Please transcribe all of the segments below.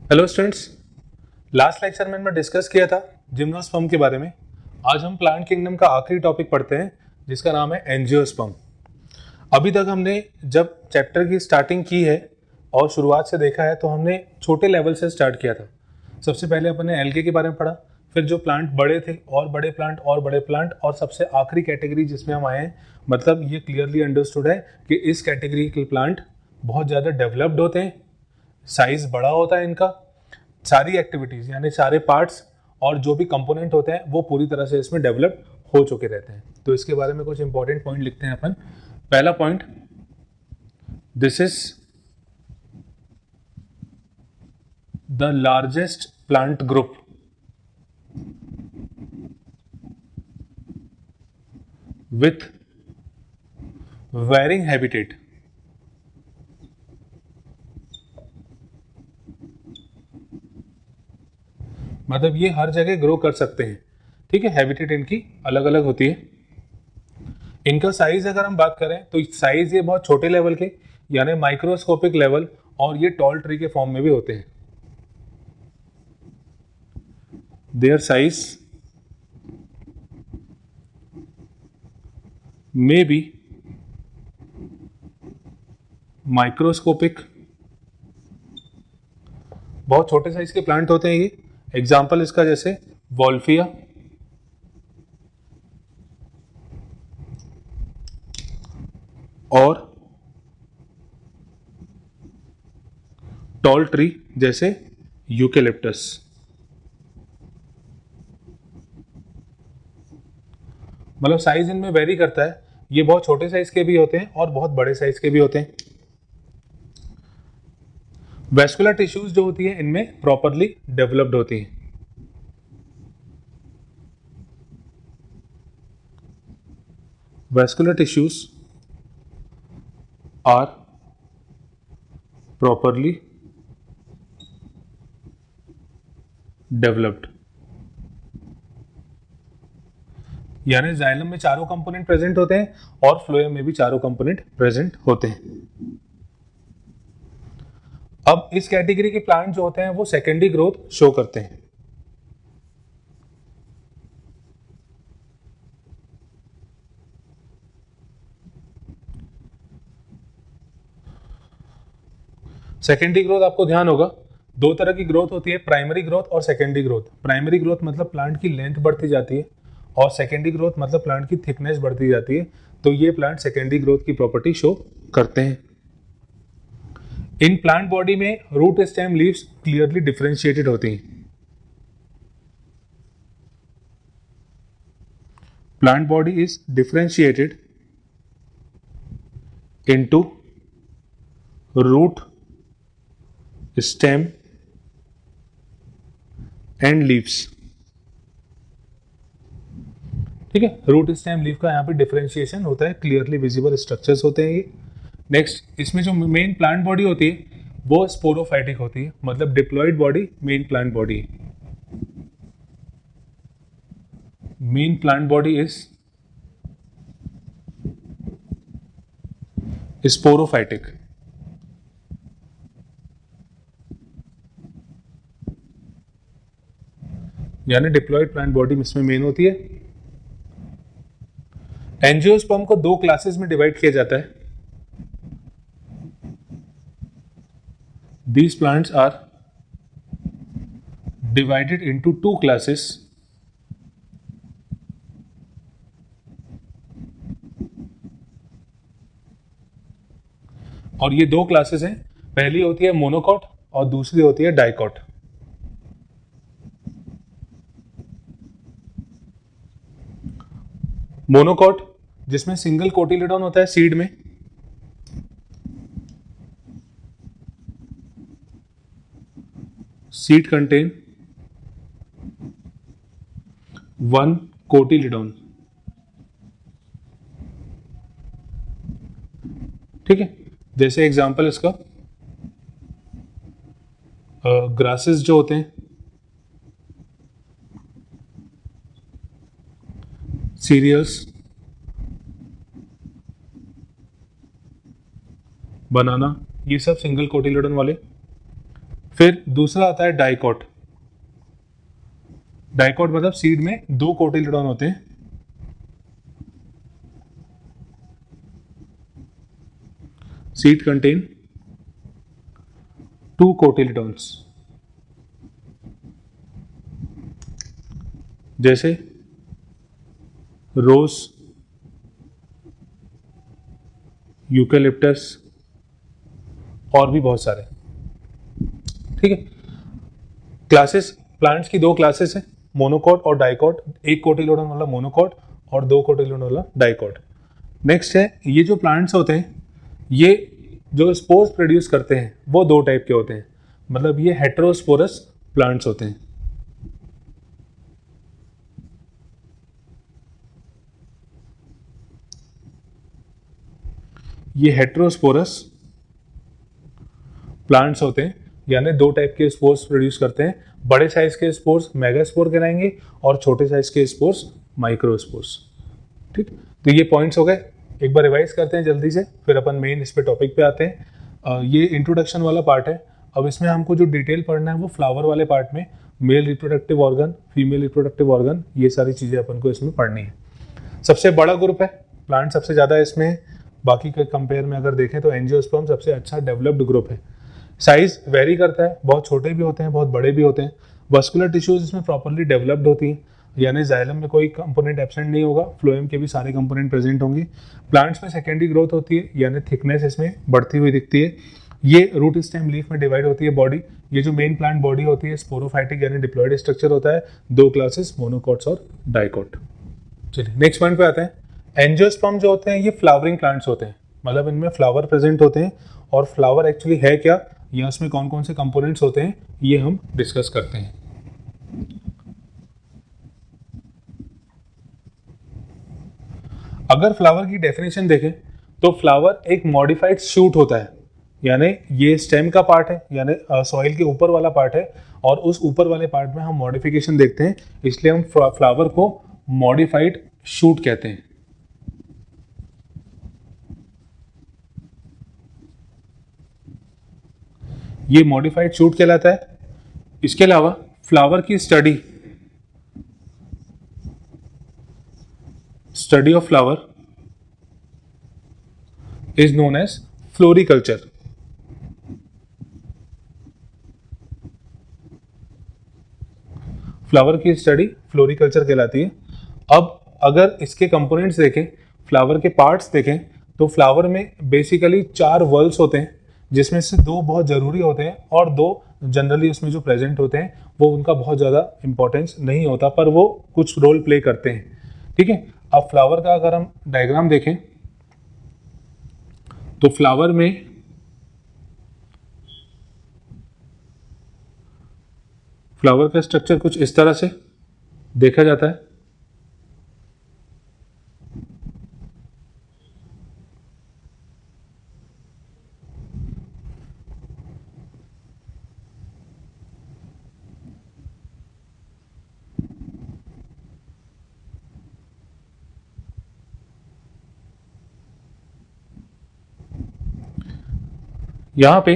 Hello students, last lecture में मैं discuss किया था जिम्नोस्पर्म के बारे में। आज हम प्लांट किंगडम का आखिरी टॉपिक पढ़ते हैं जिसका नाम है एंजियोस्पर्म। अभी तक हमने जब चैप्टर की स्टार्टिंग की है और शुरुआत से देखा है तो हमने छोटे लेवल से स्टार्ट किया था। सबसे पहले अपन ने एल्गे के बारे में पढ़ा, फिर जो प्लांट बड़े थे और बड़े प्लांट और बड़े प्लांट, और सबसे आखिरी कैटेगरी जिसमें हम आए हैं, मतलब ये क्लियरली अंडरस्टूड है कि इस कैटेगरी के प्लांट बहुत ज़्यादा डेवलप्ड होते हैं, साइज बड़ा होता है इनका, सारी एक्टिविटीज यानी सारे पार्ट्स और जो भी कंपोनेंट होते हैं वो पूरी तरह से इसमें डेवलप हो चुके रहते हैं। तो इसके बारे में कुछ इंपॉर्टेंट पॉइंट लिखते हैं अपन। पहला point, this is the largest plant group with varying habitat. मतलब ये हर जगह ग्रो कर सकते हैं, ठीक है। हैबिटेट इनकी अलग अलग होती है। इनका साइज अगर हम बात करें तो साइज ये बहुत छोटे लेवल के यानी माइक्रोस्कोपिक लेवल, और ये टॉल ट्री के फॉर्म में भी होते हैं। Their size may be microscopic, बहुत छोटे साइज के प्लांट होते हैं ये। एग्जाम्पल इसका जैसे वॉल्फिया, और टॉल ट्री जैसे यूकेलिप्टस। मतलब साइज इनमें वेरी करता है, ये बहुत छोटे साइज के भी होते हैं और बहुत बड़े साइज के भी होते हैं। वेस्कुलर टिश्यूज जो होती है इनमें प्रॉपरली डेवलप्ड होती हैं। Vascular tissues are properly developed, यानी जाइलम में चारों कंपोनेंट प्रेजेंट होते हैं और फ्लोएम में भी चारों कंपोनेंट प्रेजेंट होते हैं। अब इस कैटेगरी के प्लांट जो होते हैं वो सेकेंडरी ग्रोथ शो करते हैं। सेकेंडरी ग्रोथ आपको ध्यान होगा, दो तरह की ग्रोथ होती है, प्राइमरी ग्रोथ और सेकेंडरी ग्रोथ। प्राइमरी ग्रोथ मतलब प्लांट की लेंथ बढ़ती जाती है, और सेकेंडरी ग्रोथ मतलब प्लांट की थिकनेस बढ़ती जाती है। तो ये प्लांट सेकेंडरी ग्रोथ की प्रॉपर्टी शो करते हैं। इन प्लांट बॉडी में root stem leaves clearly differentiated होती हैं। Plant body is differentiated into root stem and leaves, ठीक है। रूट स्टेम लीफ का यहाँ पे डिफरेंशिएशन होता है, क्लियरली विजिबल स्ट्रक्चर्स होते हैं ये। नेक्स्ट, इसमें जो मेन प्लांट बॉडी होती है वो स्पोरोफाइटिक होती है, मतलब diploid body main plant body है। Main plant body is sporophytic, यानी डिप्लॉयड प्लांट बॉडी इसमें मेन होती है। एंजियोस्पर्म को दो क्लासेस में डिवाइड किया जाता है। These plants are divided into two classes. और ये दो क्लासेस हैं, पहली होती है मोनोकॉट और दूसरी होती है डाइकॉट। मोनोकॉट जिसमें सिंगल कोटिलेडॉन होता है सीड में, सीड कंटेन वन कोटिलेडॉन, ठीक है। जैसे एग्जांपल इसका ग्रासेस जो होते हैं, सीरियल्स, बनाना, ये सब सिंगल कोटिलेडन वाले। फिर दूसरा आता है डाइकॉट। डाइकॉट मतलब सीड में 2 कोटिलेडॉन होते हैं। Seed contain 2 कोटिलेडॉन्स। जैसे रोज, यूकेलिप्टस और भी बहुत सारे। ठीक है। क्लासेस, प्लांट्स की 2 क्लासेस है, मोनोकॉट और डाइकॉट। 1 कोटिलेडॉन वाला मोनोकॉट और 2 कोटिलेडॉन वाला डाइकॉट। नेक्स्ट है, ये जो प्लांट्स होते हैं ये जो स्पोर्स प्रोड्यूस करते हैं वो 2 टाइप के होते हैं, मतलब ये हेटेरोस्पोरस प्लांट्स होते हैं। ये हेटेरोस्पोरस प्लांट्स होते हैं, यानी 2 टाइप के स्पोर्स प्रोड्यूस करते हैं। बड़े साइज के स्पोर्स मेगास्पोर कहलाएंगे और छोटे साइज के स्पोर्स माइक्रोस्पोर्स। ठीक, तो ये पॉइंट्स हो गए। एक बार रिवाइज करते हैं जल्दी से, फिर अपन मेन इस पे टॉपिक पे आते हैं। ये इंट्रोडक्शन वाला पार्ट है। अब इसमें हमको जो डिटेल पढ़ना है वो फ्लावर वाले पार्ट में male reproductive organ, female reproductive organ, ये सारी चीज़ें अपन को इसमें पढ़नी है। सबसे बड़ा ग्रुप है, प्लांट सबसे ज़्यादा इसमें है। बाकी के कंपेयर में अगर देखें तो एंजियोस्पर्म सबसे अच्छा डेवलप्ड ग्रुप है। साइज वेरी करता है, बहुत छोटे भी होते हैं, बहुत बड़े भी होते हैं। वस्कुलर टिश्यूज इसमें प्रॉपर्ली डेवलप्ड होती हैं, यानी जाइलम में कोई कंपोनेंट एब्सेंट नहीं होगा, फ्लोएम के भी सारे कंपोनेंट प्रेजेंट होंगे। प्लांट्स में सेकेंडरी ग्रोथ होती है, यानी थिकनेस इसमें बढ़ती हुई दिखती है। ये रूट स्टेम लीफ में डिवाइड होती है बॉडी। ये जो मेन प्लांट बॉडी होती है स्पोरोफाइटिक यानी डिप्लॉयड स्ट्रक्चर होता है। 2 क्लासेस, मोनोकॉट्स और डाइकॉट। चलिए नेक्स्ट पॉइंट पे आते हैं। एंजियोस्पर्म जो होते हैं ये फ्लावरिंग प्लांट्स होते हैं, मतलब इनमें फ्लावर प्रेजेंट होते हैं। और फ्लावर एक्चुअली है क्या या उसमें कौन कौन से कंपोनेंट्स होते हैं ये हम डिस्कस करते हैं। अगर फ्लावर की डेफिनेशन देखें तो फ्लावर एक मॉडिफाइड शूट होता है, यानी ये स्टेम का पार्ट है, यानी सॉइल के ऊपर वाला पार्ट है, और उस ऊपर वाले पार्ट में हम मॉडिफिकेशन देखते हैं, इसलिए हम फ्लावर को मॉडिफाइड शूट कहते हैं। ये मॉडिफाइड शूट कहलाता है। इसके अलावा फ्लावर की study of flower is known as floriculture. Flower की स्टडी फ्लोरिकल्चर कहलाती है। अब अगर इसके कंपोनेंट्स देखें, फ्लावर के पार्ट्स देखें, तो फ्लावर में बेसिकली 4 वर्ल्स होते हैं, जिसमें से 2 बहुत ज़रूरी होते हैं और 2 जनरली उसमें जो प्रेजेंट होते हैं वो उनका बहुत ज़्यादा इंपॉर्टेंस नहीं होता, पर वो कुछ रोल प्ले करते हैं। ठीक है। अब फ्लावर का अगर हम डायग्राम देखें तो फ्लावर का स्ट्रक्चर कुछ इस तरह से देखा जाता है। यहां पे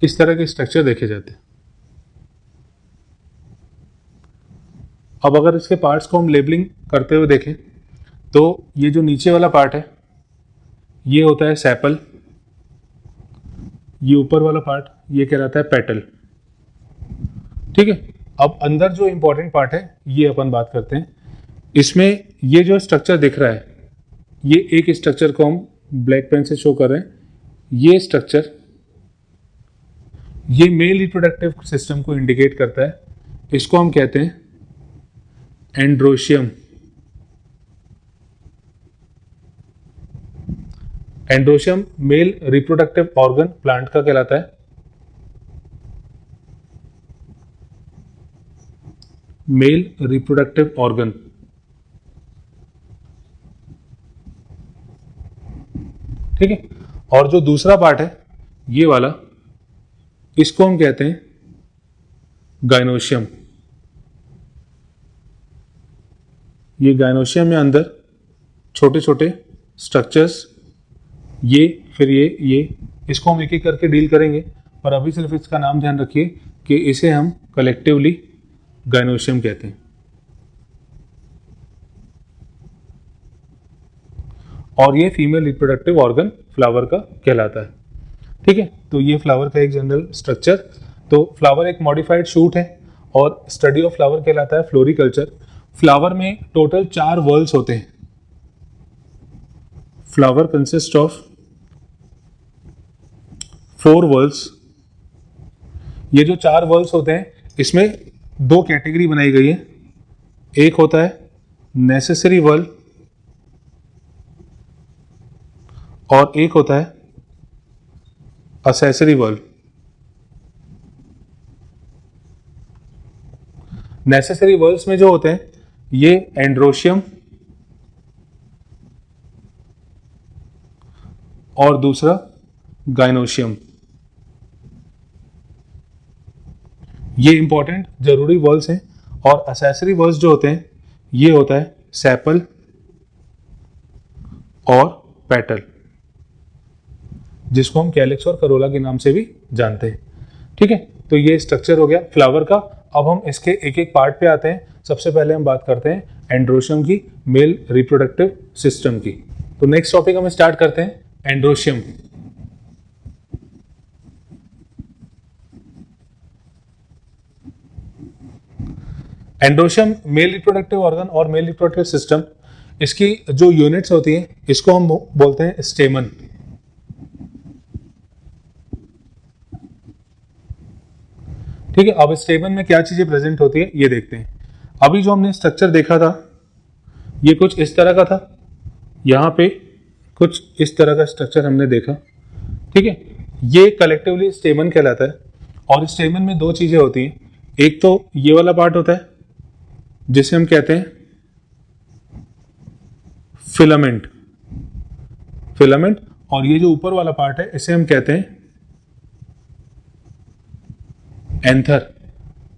इस तरह के स्ट्रक्चर देखे जाते हैं। अब अगर इसके पार्ट्स को हम लेबलिंग करते हुए देखें तो ये जो नीचे वाला पार्ट है ये होता है सेपल, ये ऊपर वाला पार्ट ये कहलाता है पेटल। ठीक है। अब अंदर जो इंपॉर्टेंट पार्ट है ये अपन बात करते हैं। इसमें ये जो स्ट्रक्चर दिख रहा है, ये एक स्ट्रक्चर को हम ब्लैक पेन से शो कर रहे हैं। ये स्ट्रक्चर ये मेल रिप्रोडक्टिव सिस्टम को इंडिकेट करता है। इसको हम कहते हैं androecium. Androecium male reproductive organ plant का कहलाता है। Male reproductive organ. ठीक है। और जो दूसरा पार्ट है ये वाला, इसको हम कहते हैं गाइनोशियम। ये गाइनोशियम में अंदर छोटे छोटे स्ट्रक्चर्स, ये फिर ये इसको हम एक एक करके डील करेंगे, पर अभी सिर्फ इसका नाम ध्यान रखिए कि इसे हम कलेक्टिवली गाइनोशियम कहते हैं। और ये फीमेल रिप्रोडक्टिव ऑर्गन फ्लावर का कहलाता है। ठीक है, तो ये फ्लावर का एक जनरल स्ट्रक्चर। तो फ्लावर एक मॉडिफाइड शूट है और स्टडी ऑफ फ्लावर कहलाता है फ्लोरिकल्चर। फ्लावर में टोटल 4 वर्ल्स होते हैं। Flower consist of 4 whorls. ये जो 4 वर्ल्स होते हैं इसमें 2 कैटेगरी बनाई गई है। एक होता है नेसेसरी वर्ल और एक होता है असेसरी वर्ल। नेसेसरी वर्ल्स में जो होते हैं ये एंड्रोशियम और दूसरा गाइनोशियम। ये इंपॉर्टेंट जरूरी वर्ल्स हैं। और असेसरी वर्ल्स जो होते हैं ये होता है सेपल और पेटल, जिसको हम कैलिक्स और करोला के नाम से भी जानते हैं। ठीक है, तो ये स्ट्रक्चर हो गया फ्लावर का। अब हम इसके एक एक पार्ट पे आते हैं। सबसे पहले हम बात करते हैं एंड्रोशियम की, मेल रिप्रोडक्टिव सिस्टम की। तो नेक्स्ट टॉपिक हम स्टार्ट करते हैं androecium. Androecium male reproductive organ और मेल रिप्रोडक्टिव सिस्टम, इसकी जो यूनिट्स होती हैं इसको हम बोलते हैं स्टेमन। ठीक है, अब स्टेमन में क्या चीजें प्रेजेंट होती है ये देखते हैं। अभी जो हमने स्ट्रक्चर देखा था ये कुछ इस तरह का था, यहां पे कुछ इस तरह का स्ट्रक्चर हमने देखा। ठीक है, ये कलेक्टिवली स्टेमन कहलाता है। और स्टेमन में 2 चीजें होती हैं। एक तो ये वाला पार्ट होता है जिसे हम कहते हैं फिलामेंट। फिलामेंट, और ये जो ऊपर वाला पार्ट है इसे हम कहते हैं एंथर।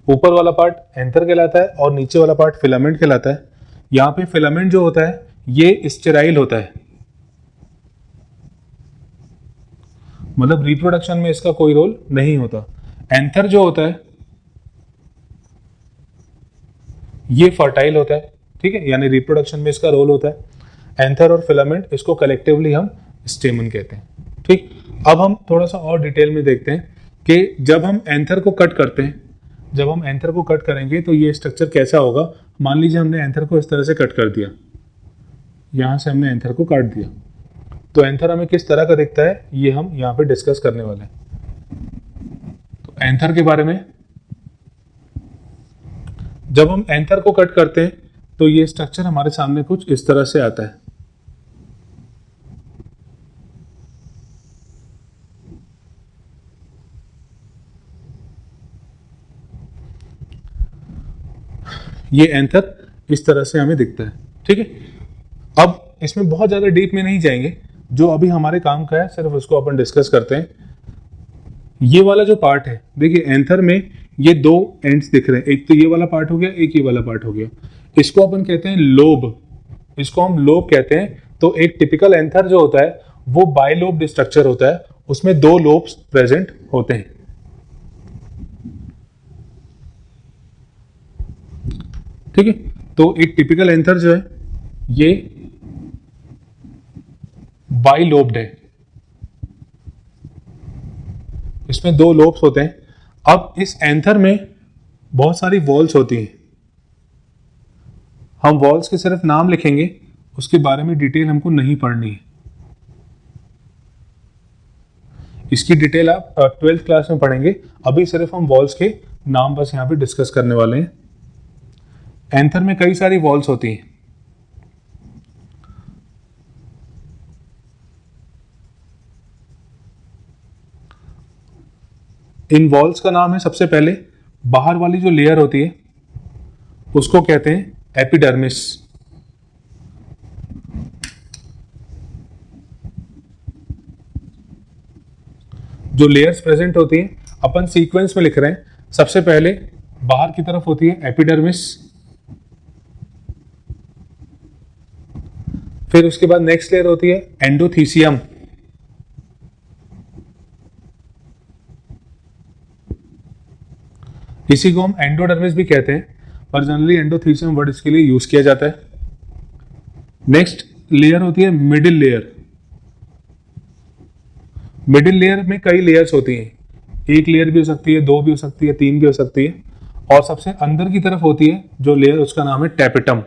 ऊपर वाला पार्ट एंथर कहलाता है और नीचे वाला पार्ट फिलामेंट कहलाता है। यहां पे फिलामेंट जो होता है ये स्टेराइल होता है, मतलब रिप्रोडक्शन में इसका कोई रोल नहीं होता। एंथर जो होता है ये फर्टाइल होता है। ठीक है, यानी रिप्रोडक्शन में इसका रोल होता है। एंथर और फिलामेंट, इसको कलेक्टिवली हम स्टेमन कहते हैं। ठीक, अब हम थोड़ा सा और डिटेल में देखते हैं कि जब हम एंथर को कट करते हैं, जब हम एंथर को कट करेंगे तो ये स्ट्रक्चर कैसा होगा। मान लीजिए हमने एंथर को इस तरह से कट कर दिया, यहां से हमने एंथर को काट दिया, तो एंथर हमें किस तरह का दिखता है ये हम यहां पे डिस्कस करने वाले हैं। तो एंथर के बारे में, जब हम एंथर को कट करते हैं तो ये स्ट्रक्चर हमारे सामने कुछ इस तरह से आता है। ये एंथर इस तरह से हमें दिखता है। ठीक है, अब इसमें बहुत ज्यादा डीप में नहीं जाएंगे, जो अभी हमारे काम का है सिर्फ उसको अपन डिस्कस करते हैं। ये वाला जो पार्ट है, देखिए एंथर में ये 2 एंड्स दिख रहे हैं, एक तो ये वाला पार्ट हो गया, एक ये वाला पार्ट हो गया। इसको अपन कहते हैं लोब, इसको हम लोब कहते हैं। तो एक टिपिकल एंथर जो होता है वो बाइलोब्ड स्ट्रक्चर होता है, उसमें 2 लोब्स प्रेजेंट होते हैं। ठीक है, तो एक टिपिकल एंथर जो है ये बाइलोब्ड है, इसमें 2 लोब्स होते हैं। अब इस एंथर में बहुत सारी वॉल्स होती हैं। हम वॉल्स के सिर्फ नाम लिखेंगे, उसके बारे में डिटेल हमको नहीं पढ़नी है। इसकी डिटेल आप 12th क्लास में पढ़ेंगे। अभी सिर्फ हम वॉल्स के नाम बस यहां पे डिस्कस करने वाले हैं। एंथर में कई सारी वॉल्स होती हैं। इन वॉल्स का नाम है, सबसे पहले बाहर वाली जो लेयर होती है उसको कहते हैं एपिडर्मिस। जो लेयर्स प्रेजेंट होती हैं अपन सीक्वेंस में लिख रहे हैं। सबसे पहले बाहर की तरफ होती है एपिडर्मिस, फिर उसके बाद नेक्स्ट लेयर होती है एंडोथीसियम, इसी को हम एंडोडर्मिस भी कहते हैं, पर जनरली एंडोथीसियम वर्ड इसके लिए यूज किया जाता है। नेक्स्ट लेयर होती है मिडिल लेयर। मिडिल लेयर में कई लेयर्स होती हैं, एक लेयर भी हो सकती है, दो भी हो सकती है, तीन भी हो सकती है, और सबसे अंदर की तरफ होती है जो लेयर उसका नाम है टैपेटम।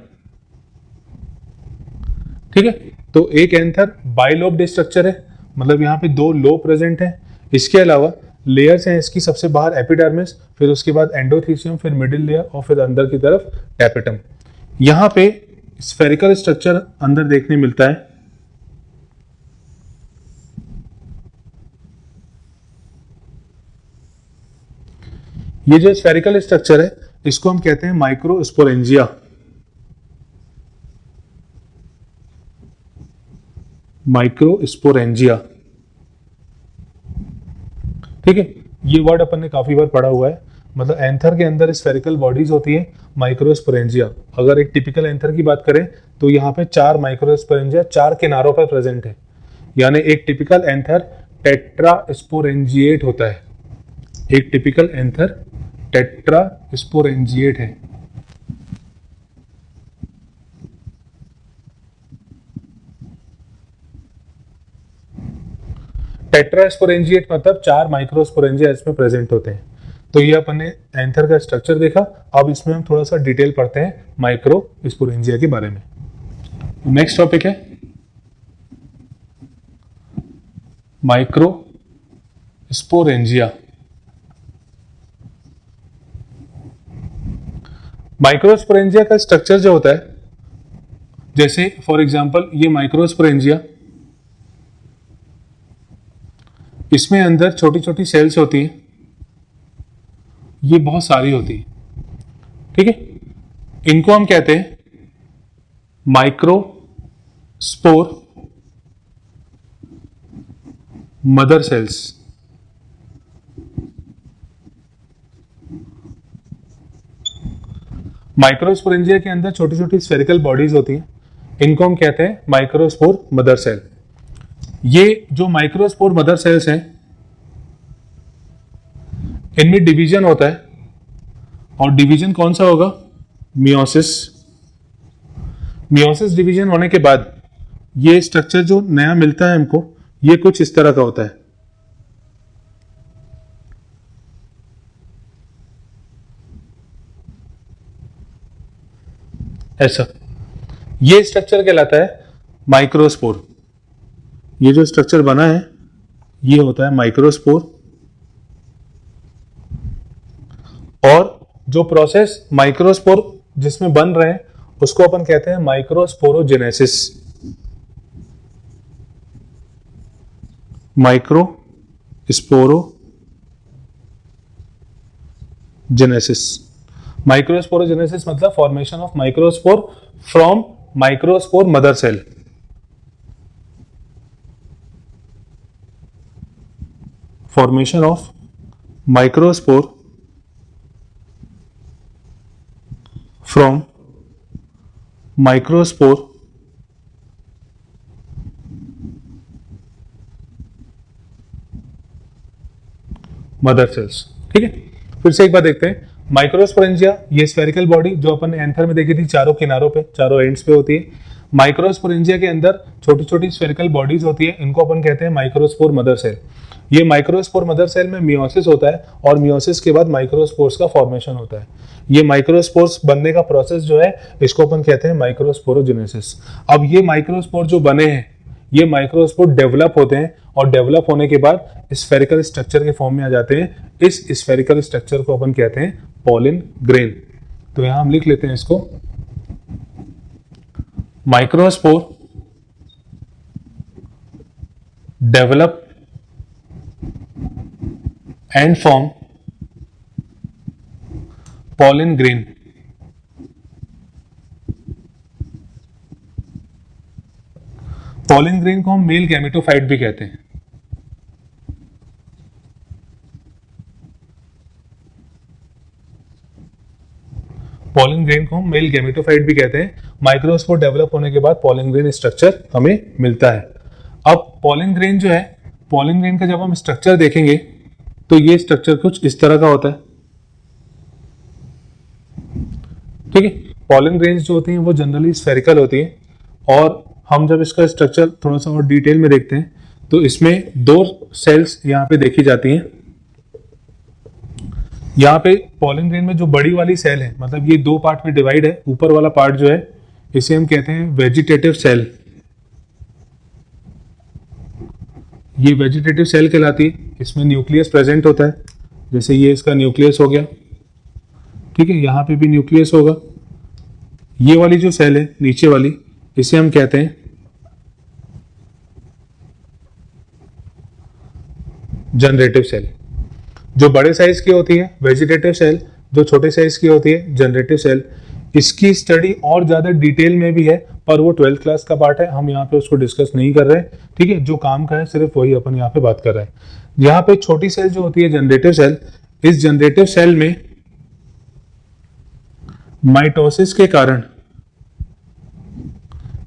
ठीक है, तो एक एंथर बाइलोब्ड स्ट्रक्चर है, मतलब यहाँ पे दो लोब प्रेजेंट है। इसके अलावा लेयर्स हैं इसकी, सबसे बाहर एपिडर्मिस, फिर उसके बाद एंडोथीसियम, फिर मिडिल लेयर और फिर अंदर की तरफ टैपेटम। यहाँ पे स्फेरिकल स्ट्रक्चर अंदर देखने मिलता है। ये जो स्फेरिकल स्ट्रक्चर है इसको हम कहते हैं माइक्रोस्पोरेंजिया। माइक्रोस्पोरेंजिया, ठीक है, ये वर्ड अपन ने काफी बार पढ़ा हुआ है। मतलब एंथर के अंदर स्फेरिकल बॉडीज होती है माइक्रोस्पोरेंजिया। अगर एक टिपिकल एंथर की बात करें तो यहाँ पे 4 माइक्रोस्पोरेंजिया 4 किनारों पर प्रेजेंट है, यानी एक टिपिकल एंथर टेट्रास्पोरेंजिएट होता है। एक टिपिकल एंथर टेट्रास्पोरेंजिएट है। टेट्रास्पोरेंजिएट मतलब 4 माइक्रोस्पोरेंजिया इसमें प्रेजेंट होते हैं। तो ये अपन ने एंथर का स्ट्रक्चर देखा। अब इसमें हम थोड़ा सा डिटेल पढ़ते हैं माइक्रोस्पोरेंजिया के बारे में। नेक्स्ट टॉपिक है माइक्रोस्पोरेंजिया। माइक्रोस्पोरेंजिया का स्ट्रक्चर जो होता है, जैसे फॉर एग्जांपल ये माइक्रोस्पोरेंजिया, इसमें अंदर छोटी छोटी सेल्स होती हैं, ये बहुत सारी होती है, ठीक है। इनको हम कहते हैं माइक्रोस्पोर मदर सेल्स। माइक्रोस्पोरेंजिया के अंदर छोटी छोटी स्फेरिकल बॉडीज होती हैं, इनको हम कहते हैं माइक्रोस्पोर मदर सेल। ये जो माइक्रोस्पोर मदर सेल्स हैं इनमें डिवीजन होता है, और डिवीजन कौन सा होगा? मियोसिस। मियोसिस डिवीजन होने के बाद ये स्ट्रक्चर जो नया मिलता है हमको, ये कुछ इस तरह का होता है। ऐसा ये स्ट्रक्चर कहलाता है माइक्रोस्पोर। ये जो स्ट्रक्चर बना है ये होता है माइक्रोस्पोर। और जो प्रोसेस माइक्रोस्पोर जिसमें बन रहे हैं उसको अपन कहते हैं माइक्रोस्पोरोजेनेसिस। माइक्रोस्पोरोजेनेसिस। माइक्रोस्पोरोजेनेसिस मतलब formation of microspore from microspore mother cell. Formation of microspore from microspore mother cells, ठीक है। फिर से एक बार देखते हैं, माइक्रोस्पोरेंजिया ये स्फेरिकल बॉडी जो अपन ने एंथर में देखी थी, चारों किनारों पे, चारों एंड्स पे होती है। माइक्रोस्पोरेंजिया के अंदर छोटी छोटी स्फेरिकल बॉडीज होती है, इनको अपन कहते हैं माइक्रोस्पोर मदर सेल। ये माइक्रोस्पोर मदर सेल में मियोसिस होता है, और मियोसिस के बाद माइक्रोस्पोर्स का फॉर्मेशन होता है। ये माइक्रोस्पोर्स बनने का प्रोसेस जो है इसको अपन कहते हैं माइक्रोस्पोरोजेनेसिस। अब ये माइक्रोस्पोर जो बने हैं ये माइक्रोस्पोर डेवलप होते हैं, और डेवलप होने के बाद स्फेरिकल स्ट्रक्चर के फॉर्म में आ जाते हैं। इस स्फेरिकल स्ट्रक्चर को अपन कहते हैं पॉलिन ग्रेन। तो यहां हम लिख लेते हैं इसको, microspore develop and form pollen grain. Pollen grain को हम मेल गैमेटोफाइट भी कहते हैं। पॉलन ग्रेन को हम मेल गैमेटोफाइट भी कहते हैं। माइक्रोस्पोर डेवलप होने के बाद पॉलन ग्रेन स्ट्रक्चर हमें मिलता है। अब पॉलन ग्रेन जो है, पॉलन ग्रेन का जब हम स्ट्रक्चर देखेंगे तो ये स्ट्रक्चर कुछ इस तरह का होता है। ठीक है, पॉलन ग्रेन्स जो होती हैं वो जनरली स्फेरिकल होती है, और हम जब इसका स्ट्रक्चर थोड़ा सा और डिटेल में देखते हैं तो इसमें दो सेल्स यहाँ पे देखी जाती हैं। यहाँ पे पॉलन ग्रेन में जो बड़ी वाली सेल है, मतलब ये दो पार्ट में डिवाइड है। ऊपर वाला पार्ट जो है इसे हम कहते हैं वेजिटेटिव सेल। ये वेजिटेटिव सेल कहलाती है। इसमें न्यूक्लियस प्रेजेंट होता है, जैसे ये इसका न्यूक्लियस हो गया। ठीक है, यहाँ पे भी न्यूक्लियस होगा। ये वाली जो सेल है नीचे वाली, इसे हम कहते हैं जनरेटिव सेल। जो बड़े साइज की होती है वेजिटेटिव सेल, जो छोटे साइज की होती है जनरेटिव सेल। इसकी स्टडी और ज्यादा डिटेल में भी है, पर वो 12th क्लास का पार्ट है, हम यहाँ पे उसको डिस्कस नहीं कर रहे हैं। ठीक है, जो काम का है सिर्फ वही अपन यहाँ पे बात कर रहे हैं। यहाँ पे छोटी सेल जो होती है जनरेटिव सेल, इस जनरेटिव सेल में माइटोसिस के कारण,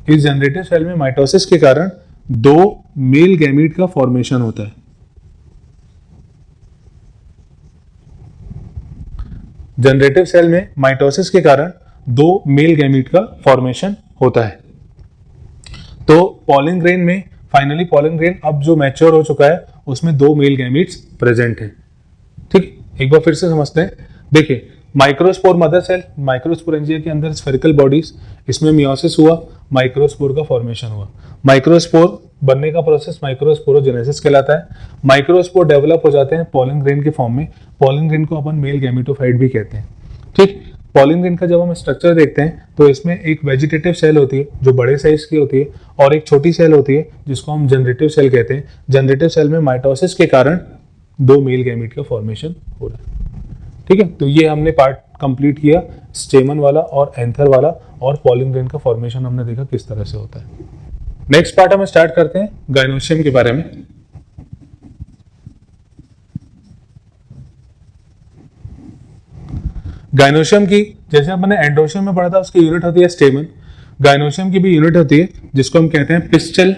इस जनरेटिव सेल में माइटोसिस के कारण दो मेल गैमीट का फॉर्मेशन होता है। जनरेटिव सेल में माइटोसिस के कारण दो मेल गैमीट का फॉर्मेशन होता है। तो पॉलन ग्रेन में फाइनली पॉलन ग्रेन अब जो मैच्योर हो चुका है उसमें दो मेल गैमीट्स प्रेजेंट हैं। ठीक, एक बार फिर से समझते हैं। देखिए, माइक्रोस्पोर मदर सेल, माइक्रोस्पोरेंजिया के अंदर स्फेरिकल बॉडीज, इसमें मियोसिस हुआ, माइक्रोस्पोर का फॉर्मेशन हुआ। माइक्रोस्पोर बनने का प्रोसेस माइक्रोस्पोरोजेनेसिस कहलाता है। माइक्रोस्पोर डेवलप हो जाते हैं पॉलन ग्रेन के फॉर्म में। पॉलन ग्रेन को अपन मेल गैमेटोफाइट भी कहते हैं। ठीक, पॉलन ग्रेन का जब हम स्ट्रक्चर देखते हैं तो इसमें एक वेजिटेटिव सेल होती है जो बड़े साइज की होती है, और एक छोटी सेल होती है जिसको हम जनरेटिव सेल कहते हैं। जनरेटिव सेल में माइटोसिस के कारण दो मेल गैमीट का फॉर्मेशन हो रहा है। ठीक है, तो ये हमने पार्ट कंप्लीट किया, स्टेमन वाला और एंथर वाला, और पॉलन ग्रेन का फॉर्मेशन हमने देखा किस तरह से होता है। नेक्स्ट पार्ट हम स्टार्ट करते हैं गाइनोशियम के बारे में। गाइनोशियम की, जैसे हमने एंडोशियम में पढ़ा था, उसकी यूनिट होती है स्टेमन। गाइनोशियम की भी यूनिट होती है जिसको हम कहते हैं पिस्टल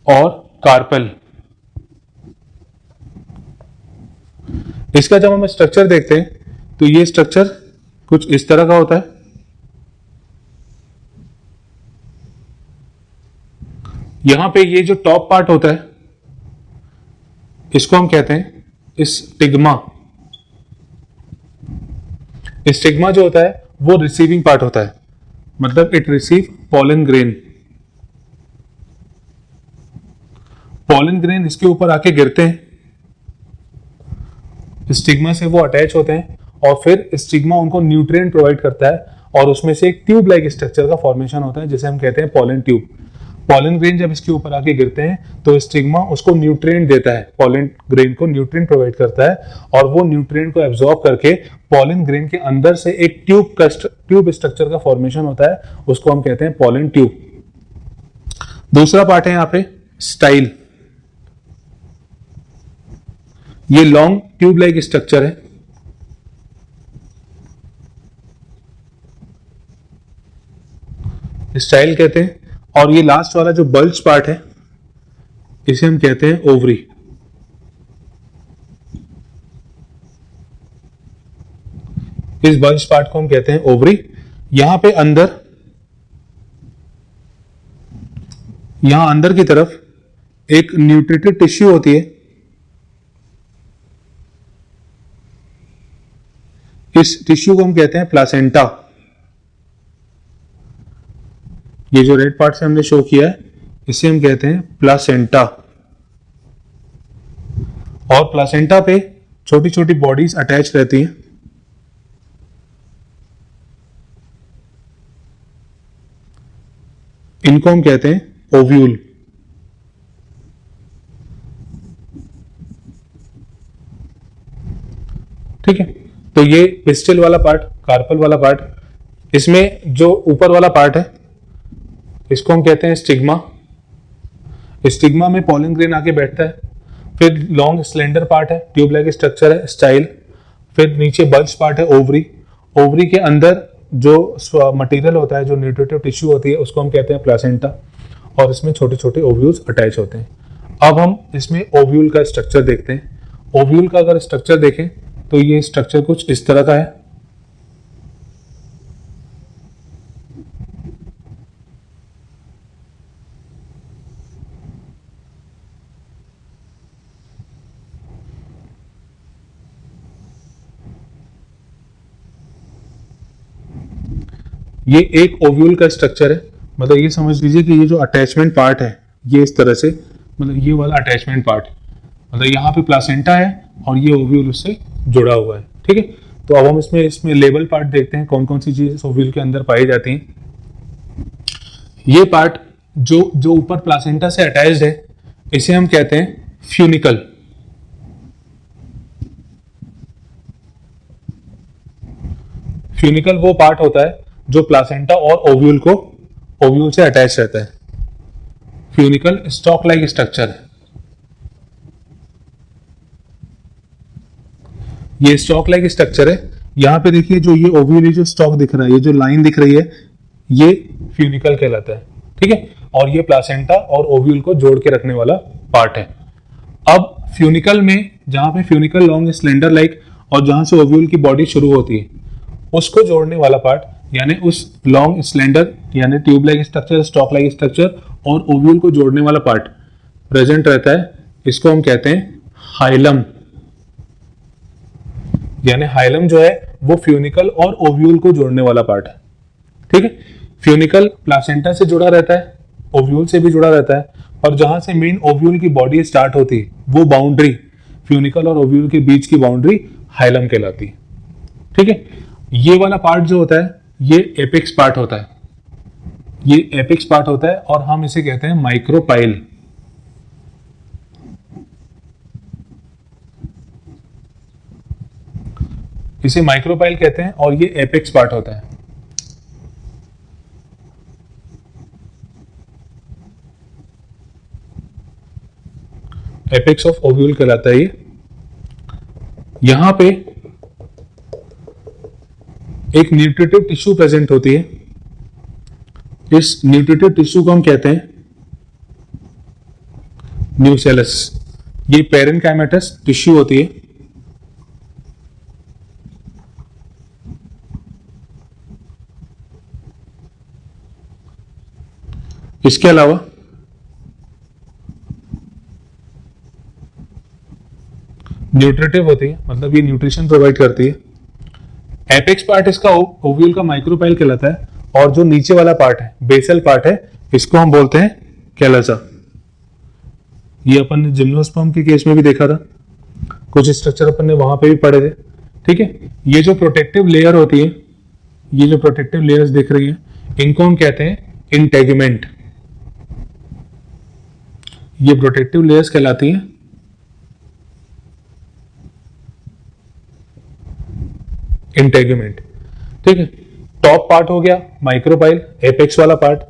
और कार्पेल। इसका जब हम स्ट्रक्चर देखते हैं तो ये स्ट्रक्चर कुछ इस तरह का होता है। यहां पे ये जो टॉप पार्ट होता है इसको हम कहते हैं स्टिग्मा। स्टिग्मा जो होता है वो रिसीविंग पार्ट होता है, मतलब it receive pollen grain. Pollen grain इसके ऊपर आके गिरते हैं, स्टिग्मा से वो अटैच होते हैं, और फिर स्टिग्मा उनको न्यूट्रिएंट प्रोवाइड करता है, और उसमें से एक ट्यूब लाइक स्ट्रक्चर का फॉर्मेशन होता है जिसे हम कहते हैं पॉलन ट्यूब। पॉलन ग्रेन जब इसके ऊपर आके गिरते हैं तो स्टिग्मा उसको न्यूट्रिएंट देता है, पॉलन ग्रेन को न्यूट्रिएंट प्रोवाइड करता है, और वो न्यूट्रिएंट को एब्जॉर्ब करके पॉलन ग्रेन के अंदर से एक ट्यूब स्ट्रक्चर का फॉर्मेशन होता है, उसको हम कहते हैं पॉलन ट्यूब। दूसरा पार्ट है यहाँ पे स्टाइल। ये लॉन्ग ट्यूब लाइक स्ट्रक्चर है। स्टाइल कहते हैं, और ये लास्ट वाला जो बल्ज पार्ट है इसे हम कहते हैं ओवरी। इस बल्ज पार्ट को हम कहते हैं ओवरी। यहां पे अंदर, यहां अंदर की तरफ एक न्यूट्रिटिव टिश्यू होती है। इस टिश्यू को हम कहते हैं प्लासेंटा। ये जो रेड पार्ट से हमने शो किया है इसे हम कहते हैं प्लासेंटा। और प्लासेंटा पे छोटी छोटी बॉडीज अटैच रहती हैं। इनको हम कहते हैं ओव्यूल। ठीक है, तो ये पिस्टल वाला पार्ट, कार्पल वाला पार्ट। इसमें जो ऊपर वाला पार्ट है इसको हम कहते हैं स्टिग्मा। स्टिग्मा में पॉलन ग्रेन आके बैठता है। फिर लॉन्ग स्लेंडर पार्ट है, ट्यूब लाइक स्ट्रक्चर है, स्टाइल। फिर नीचे बल्ज पार्ट है ओवरी। ओवरी के अंदर जो मटेरियल होता है, जो न्यूट्रिटिव टिश्यू होती है, उसको हम कहते हैं प्लासेंटा, और इसमें छोटे छोटे ओव्यूल्स अटैच होते हैं। अब हम इसमें ओव्यूल का स्ट्रक्चर देखते हैं। ओव्यूल का अगर स्ट्रक्चर देखें तो ये स्ट्रक्चर कुछ इस तरह का है। ये एक ओव्यूल का स्ट्रक्चर है, मतलब ये समझ लीजिए कि ये जो अटैचमेंट पार्ट है ये इस तरह से, मतलब ये वाला अटैचमेंट पार्ट, मतलब यहाँ पे प्लासेंटा है और ये ओव्यूल उससे जुड़ा हुआ है। ठीक है, तो अब हम इसमें लेबल पार्ट देखते हैं, कौन कौन सी चीजें ओव्यूल के अंदर पाई जाती हैं। ये पार्ट जो जो ऊपर प्लासेंटा से अटैच्ड है, इसे हम कहते हैं फ्यूनिकल। फ्यूनिकल वो पार्ट होता है जो प्लासेंटा और ओव्यूल से अटैच रहता है। फ्यूनिकल स्टॉक लाइक स्ट्रक्चर है। ये स्टॉक लाइक स्ट्रक्चर है। यहां पे देखिए जो ये ओव्यूल जो स्टॉक दिख रहा है, ये जो लाइन दिख रही है, ये फ्यूनिकल कहलाता है। ठीक है, और ये प्लासेंटा और ओव्यूल को जोड़ के रखने वाला पार्ट है। अब फ्यूनिकल में, जहां पे फ्यूनिकल लॉन्ग स्लेंडर लाइक और जहां से ओव्यूल की बॉडी शुरू होती है, उसको जोड़ने वाला पार्ट, यानी उस लॉन्ग स्लेंडर यानी tube like structure, stock like structure और ओव्यूल को जोड़ने वाला पार्ट प्रेजेंट रहता है। इसको हम कहते हैं हाइलम। यानी हाइलम जो है वो फ्यूनिकल और ओव्यूल को जोड़ने वाला पार्ट है। ठीक है, फ्यूनिकल प्लासेंटा से जुड़ा रहता है, ओव्यूल से भी जुड़ा रहता है, और जहां से मेन ओव्यूल की बॉडी स्टार्ट होती है, वो बाउंड्री फ्यूनिकल और ओव्यूल के बीच की बाउंड्री हाइलम कहलाती है। ठीक है, ये वाला पार्ट जो होता है ये एपेक्स पार्ट होता है। ये एपेक्स पार्ट होता है और हम इसे कहते हैं माइक्रोपाइल। इसे माइक्रोपाइल कहते हैं और ये एपेक्स पार्ट होता है। एपेक्स ऑफ ओव्यूल कहलाता है ये। यहां पे एक न्यूट्रिटिव टिश्यू प्रेजेंट होती है। इस न्यूट्रिटिव टिश्यू को हम कहते हैं न्यूसेलस। ये पेरेन्काइमेटस टिश्यू होती है। इसके अलावा न्यूट्रिटिव होती है, मतलब ये न्यूट्रिशन प्रोवाइड करती है। एपेक्स पार्ट इसका ओव्यूल का माइक्रोपाइल कहलाता है, और जो नीचे वाला पार्ट है, बेसल पार्ट है, इसको हम बोलते हैं कैलसा। ये अपन ने जिम्नोस्पर्म के केस में भी देखा था, कुछ स्ट्रक्चर अपन ने वहां पे भी पढ़े थे। ठीक है, ये जो प्रोटेक्टिव लेयर होती है, ये जो प्रोटेक्टिव लेयर्स दिख रही है, इनको हम कहते हैं इंटेगुमेंट। ये प्रोटेक्टिव लेयर्स कहलाती हैं इंटेगुमेंट। ठीक है, टॉप पार्ट हो गया माइक्रोपाइल, एपेक्स वाला पार्ट,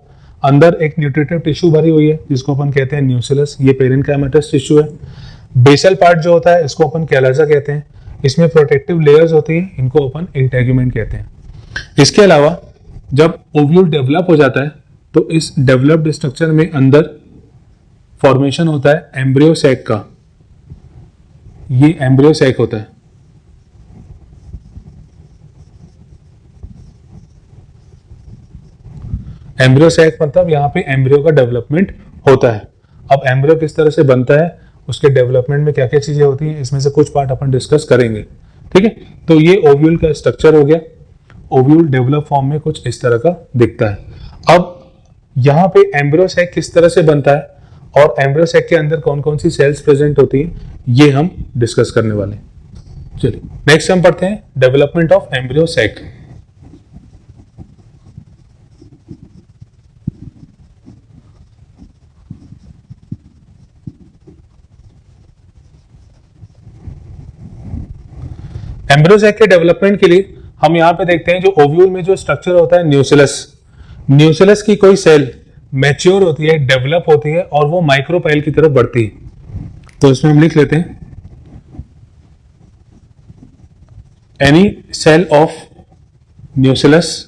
अंदर एक न्यूट्रिटिव टिश्यू भरी हुई है जिसको अपन कहते हैं न्यूसेलस। ये पेरेन्काइमेटस टिश्यू है। बेसल पार्ट जो होता है इसको अपन कैलसा कहते हैं। इसमें प्रोटेक्टिव लेयर्स होती है, इनको अपन इंटेगुमेंट कहते हैं। इसके अलावा जब ओव्यूल डेवलप हो जाता है तो इस डेवलप्ड स्ट्रक्चर में अंदर फॉर्मेशन होता है एम्ब्रियो सैक का। ये एम्ब्रियो सैक होता है। एम्ब्रियो सैक मतलब यहाँ पे एम्ब्रियो का डेवलपमेंट होता है। अब एम्ब्रियो किस तरह से बनता है, उसके डेवलपमेंट में क्या क्या चीजें होती हैं, इसमें से कुछ पार्ट अपन डिस्कस करेंगे। ठीक है, तो ये ओव्यूल का स्ट्रक्चर हो गया। ओव्यूल डेवलप फॉर्म में कुछ इस तरह का दिखता है। अब यहाँ पे एम्ब्रियो सैक किस तरह से बनता है और एम्ब्रियो सैक के अंदर कौन कौन सी सेल्स प्रेजेंट होती हैं, ये हम डिस्कस करने वाले हैं। चलिए नेक्स्ट हम पढ़ते हैं development of embryo sac. Embryo sac के डेवलपमेंट के लिए हम यहाँ पे देखते हैं जो ओव्यूल में जो स्ट्रक्चर होता है न्यूसेलस। न्यूसेलस की कोई सेल मैच्योर होती है, डेवलप होती है और वो माइक्रोपाइल की तरफ बढ़ती है। तो इसमें हम लिख लेते हैं any cell of nucleus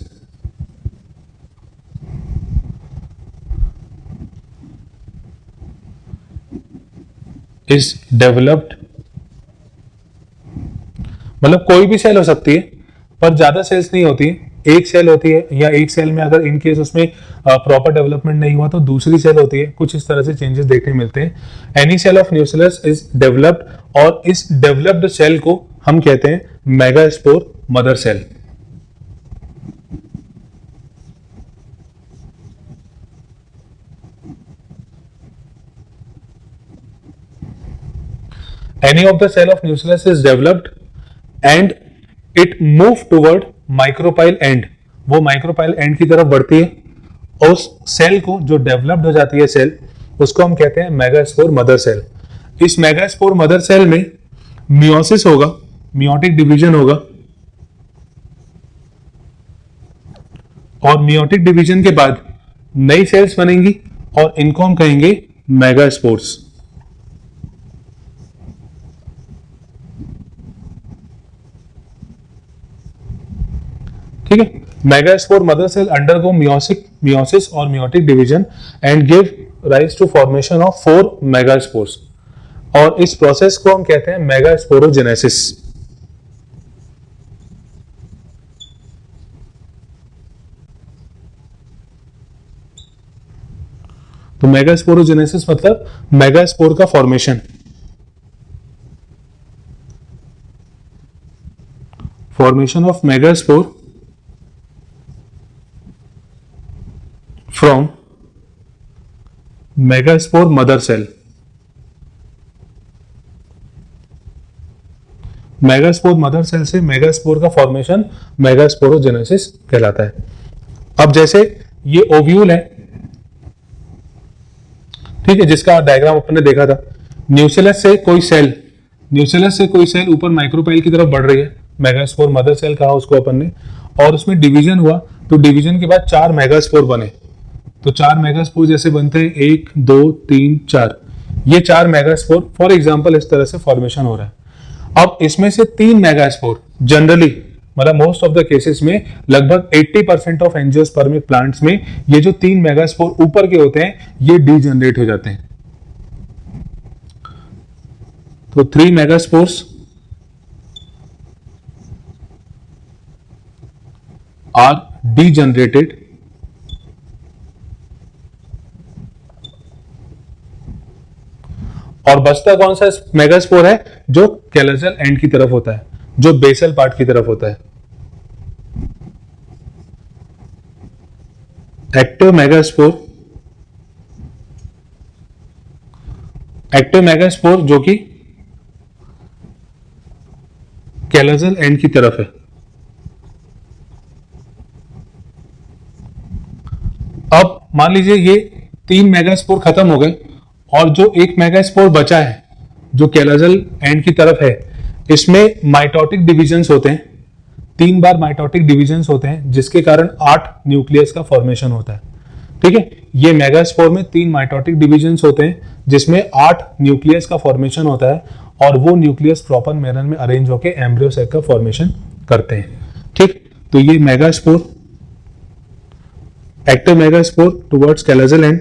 is developed, मतलब कोई भी सेल हो सकती है पर ज्यादा सेल्स नहीं होती है, एक सेल होती है, या एक सेल में अगर इन केस उसमें प्रॉपर डेवलपमेंट नहीं हुआ तो दूसरी सेल होती है, कुछ इस तरह से चेंजेस देखने मिलते हैं। Any cell of nucleus is developed, और इस डेवलप्ड सेल को हम कहते हैं megaspore mother cell. Any of the cell of nucleus is developed and it move toward micropyle end, वो micropyle end की तरफ बढ़ती है, और उस सेल को जो डेवलप्ड हो जाती है सेल, उसको हम कहते हैं मेगास्पोर मदर सेल। इस मेगास्पोर मदर सेल में मियोसिस होगा, मियोटिक डिवीजन होगा, और मियोटिक डिवीजन के बाद नई सेल्स बनेंगी और इनको हम कहेंगे मेगास्पोर्स। ठीक है, megaspore mother cell undergo meiosis और meiotic division and give rise to formation of 4 megaspores, और इस प्रोसेस को हम कहते हैं मेगास्पोरोजेनेसिस। तो मेगास्पोरोजेनेसिस मतलब मेगास्पोर का formation, formation of megaspore from megaspore mother cell. Megaspore mother cell से मेगास्पोर का फॉर्मेशन मेगास्पोरोजेनेसिस कहलाता है। अब जैसे ये ओव्यूल है, ठीक है, जिसका डायग्राम अपन ने देखा था, न्यूक्लियस से कोई सेल ऊपर माइक्रोपाइल की तरफ बढ़ रही है, मेगास्पोर मदर सेल कहा उसको अपन ने, और उसमें डिवीजन हुआ, तो डिवीजन के बाद 4 मेगास्पोर बने। तो 4 मेगास्पोर जैसे बनते हैं, 1 2 3 4, ये 4 मेगास्पोर फॉर एग्जांपल इस तरह से फॉर्मेशन हो रहा है। अब इसमें से 3 मेगास्पोर जनरली, मतलब मोस्ट ऑफ द केसेस में, लगभग 80% ऑफ एंजियोस्पर्मिक प्लांट्स में ये जो 3 मेगास्पोर ऊपर के होते हैं ये डीजनरेट हो जाते हैं। तो 3 मेगास्पोर्स आर डीजनरेटेड और बचता कौन सा मेगास्पोर है, जो कैलोसल एंड की तरफ होता है, जो बेसल पार्ट की तरफ होता है। एक्टिव मेगास्पोर जो कि कैलोसल एंड की तरफ है। अब मान लीजिए ये 3 मेगास्पोर खत्म हो गए और जो एक मेगास्पोर बचा है जो कैलोसल एंड की तरफ है, इसमें माइटोटिक डिविजन्स होते हैं, 3 बार माइटोटिक डिविजन्स होते हैं, जिसके कारण 8 न्यूक्लियस का फॉर्मेशन होता है। ठीक है, ये मेगास्पोर में 3 माइटोटिक डिविजन्स होते हैं जिसमें 8 न्यूक्लियस का फॉर्मेशन होता है, और वो न्यूक्लियस प्रॉपर मैनर में अरेंज होकर एम्ब्रियो सेक का फॉर्मेशन करते हैं। ठीक, तो ये megaspore, active megaspore towards chalazal end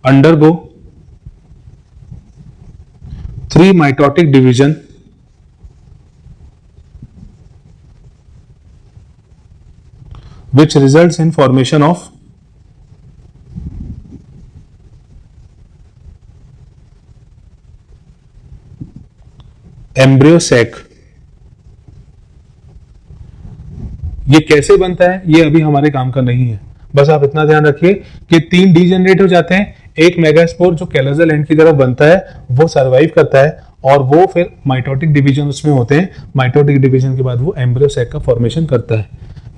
undergo 3 mitotic division which results in formation of embryo sac। ये कैसे बनता है ये अभी हमारे काम का नहीं है, बस आप इतना ध्यान रखिए कि 3 डीजनरेट हो जाते हैं, एक मेगास्पोर जो कैलोसल एंड की तरफ बनता है वो सरवाइव करता है, और वो फिर माइटोटिक डिवीजन उसमें होते हैं, माइटोटिक डिवीजन के बाद वो एम्ब्रियो सैक का फॉर्मेशन करता है।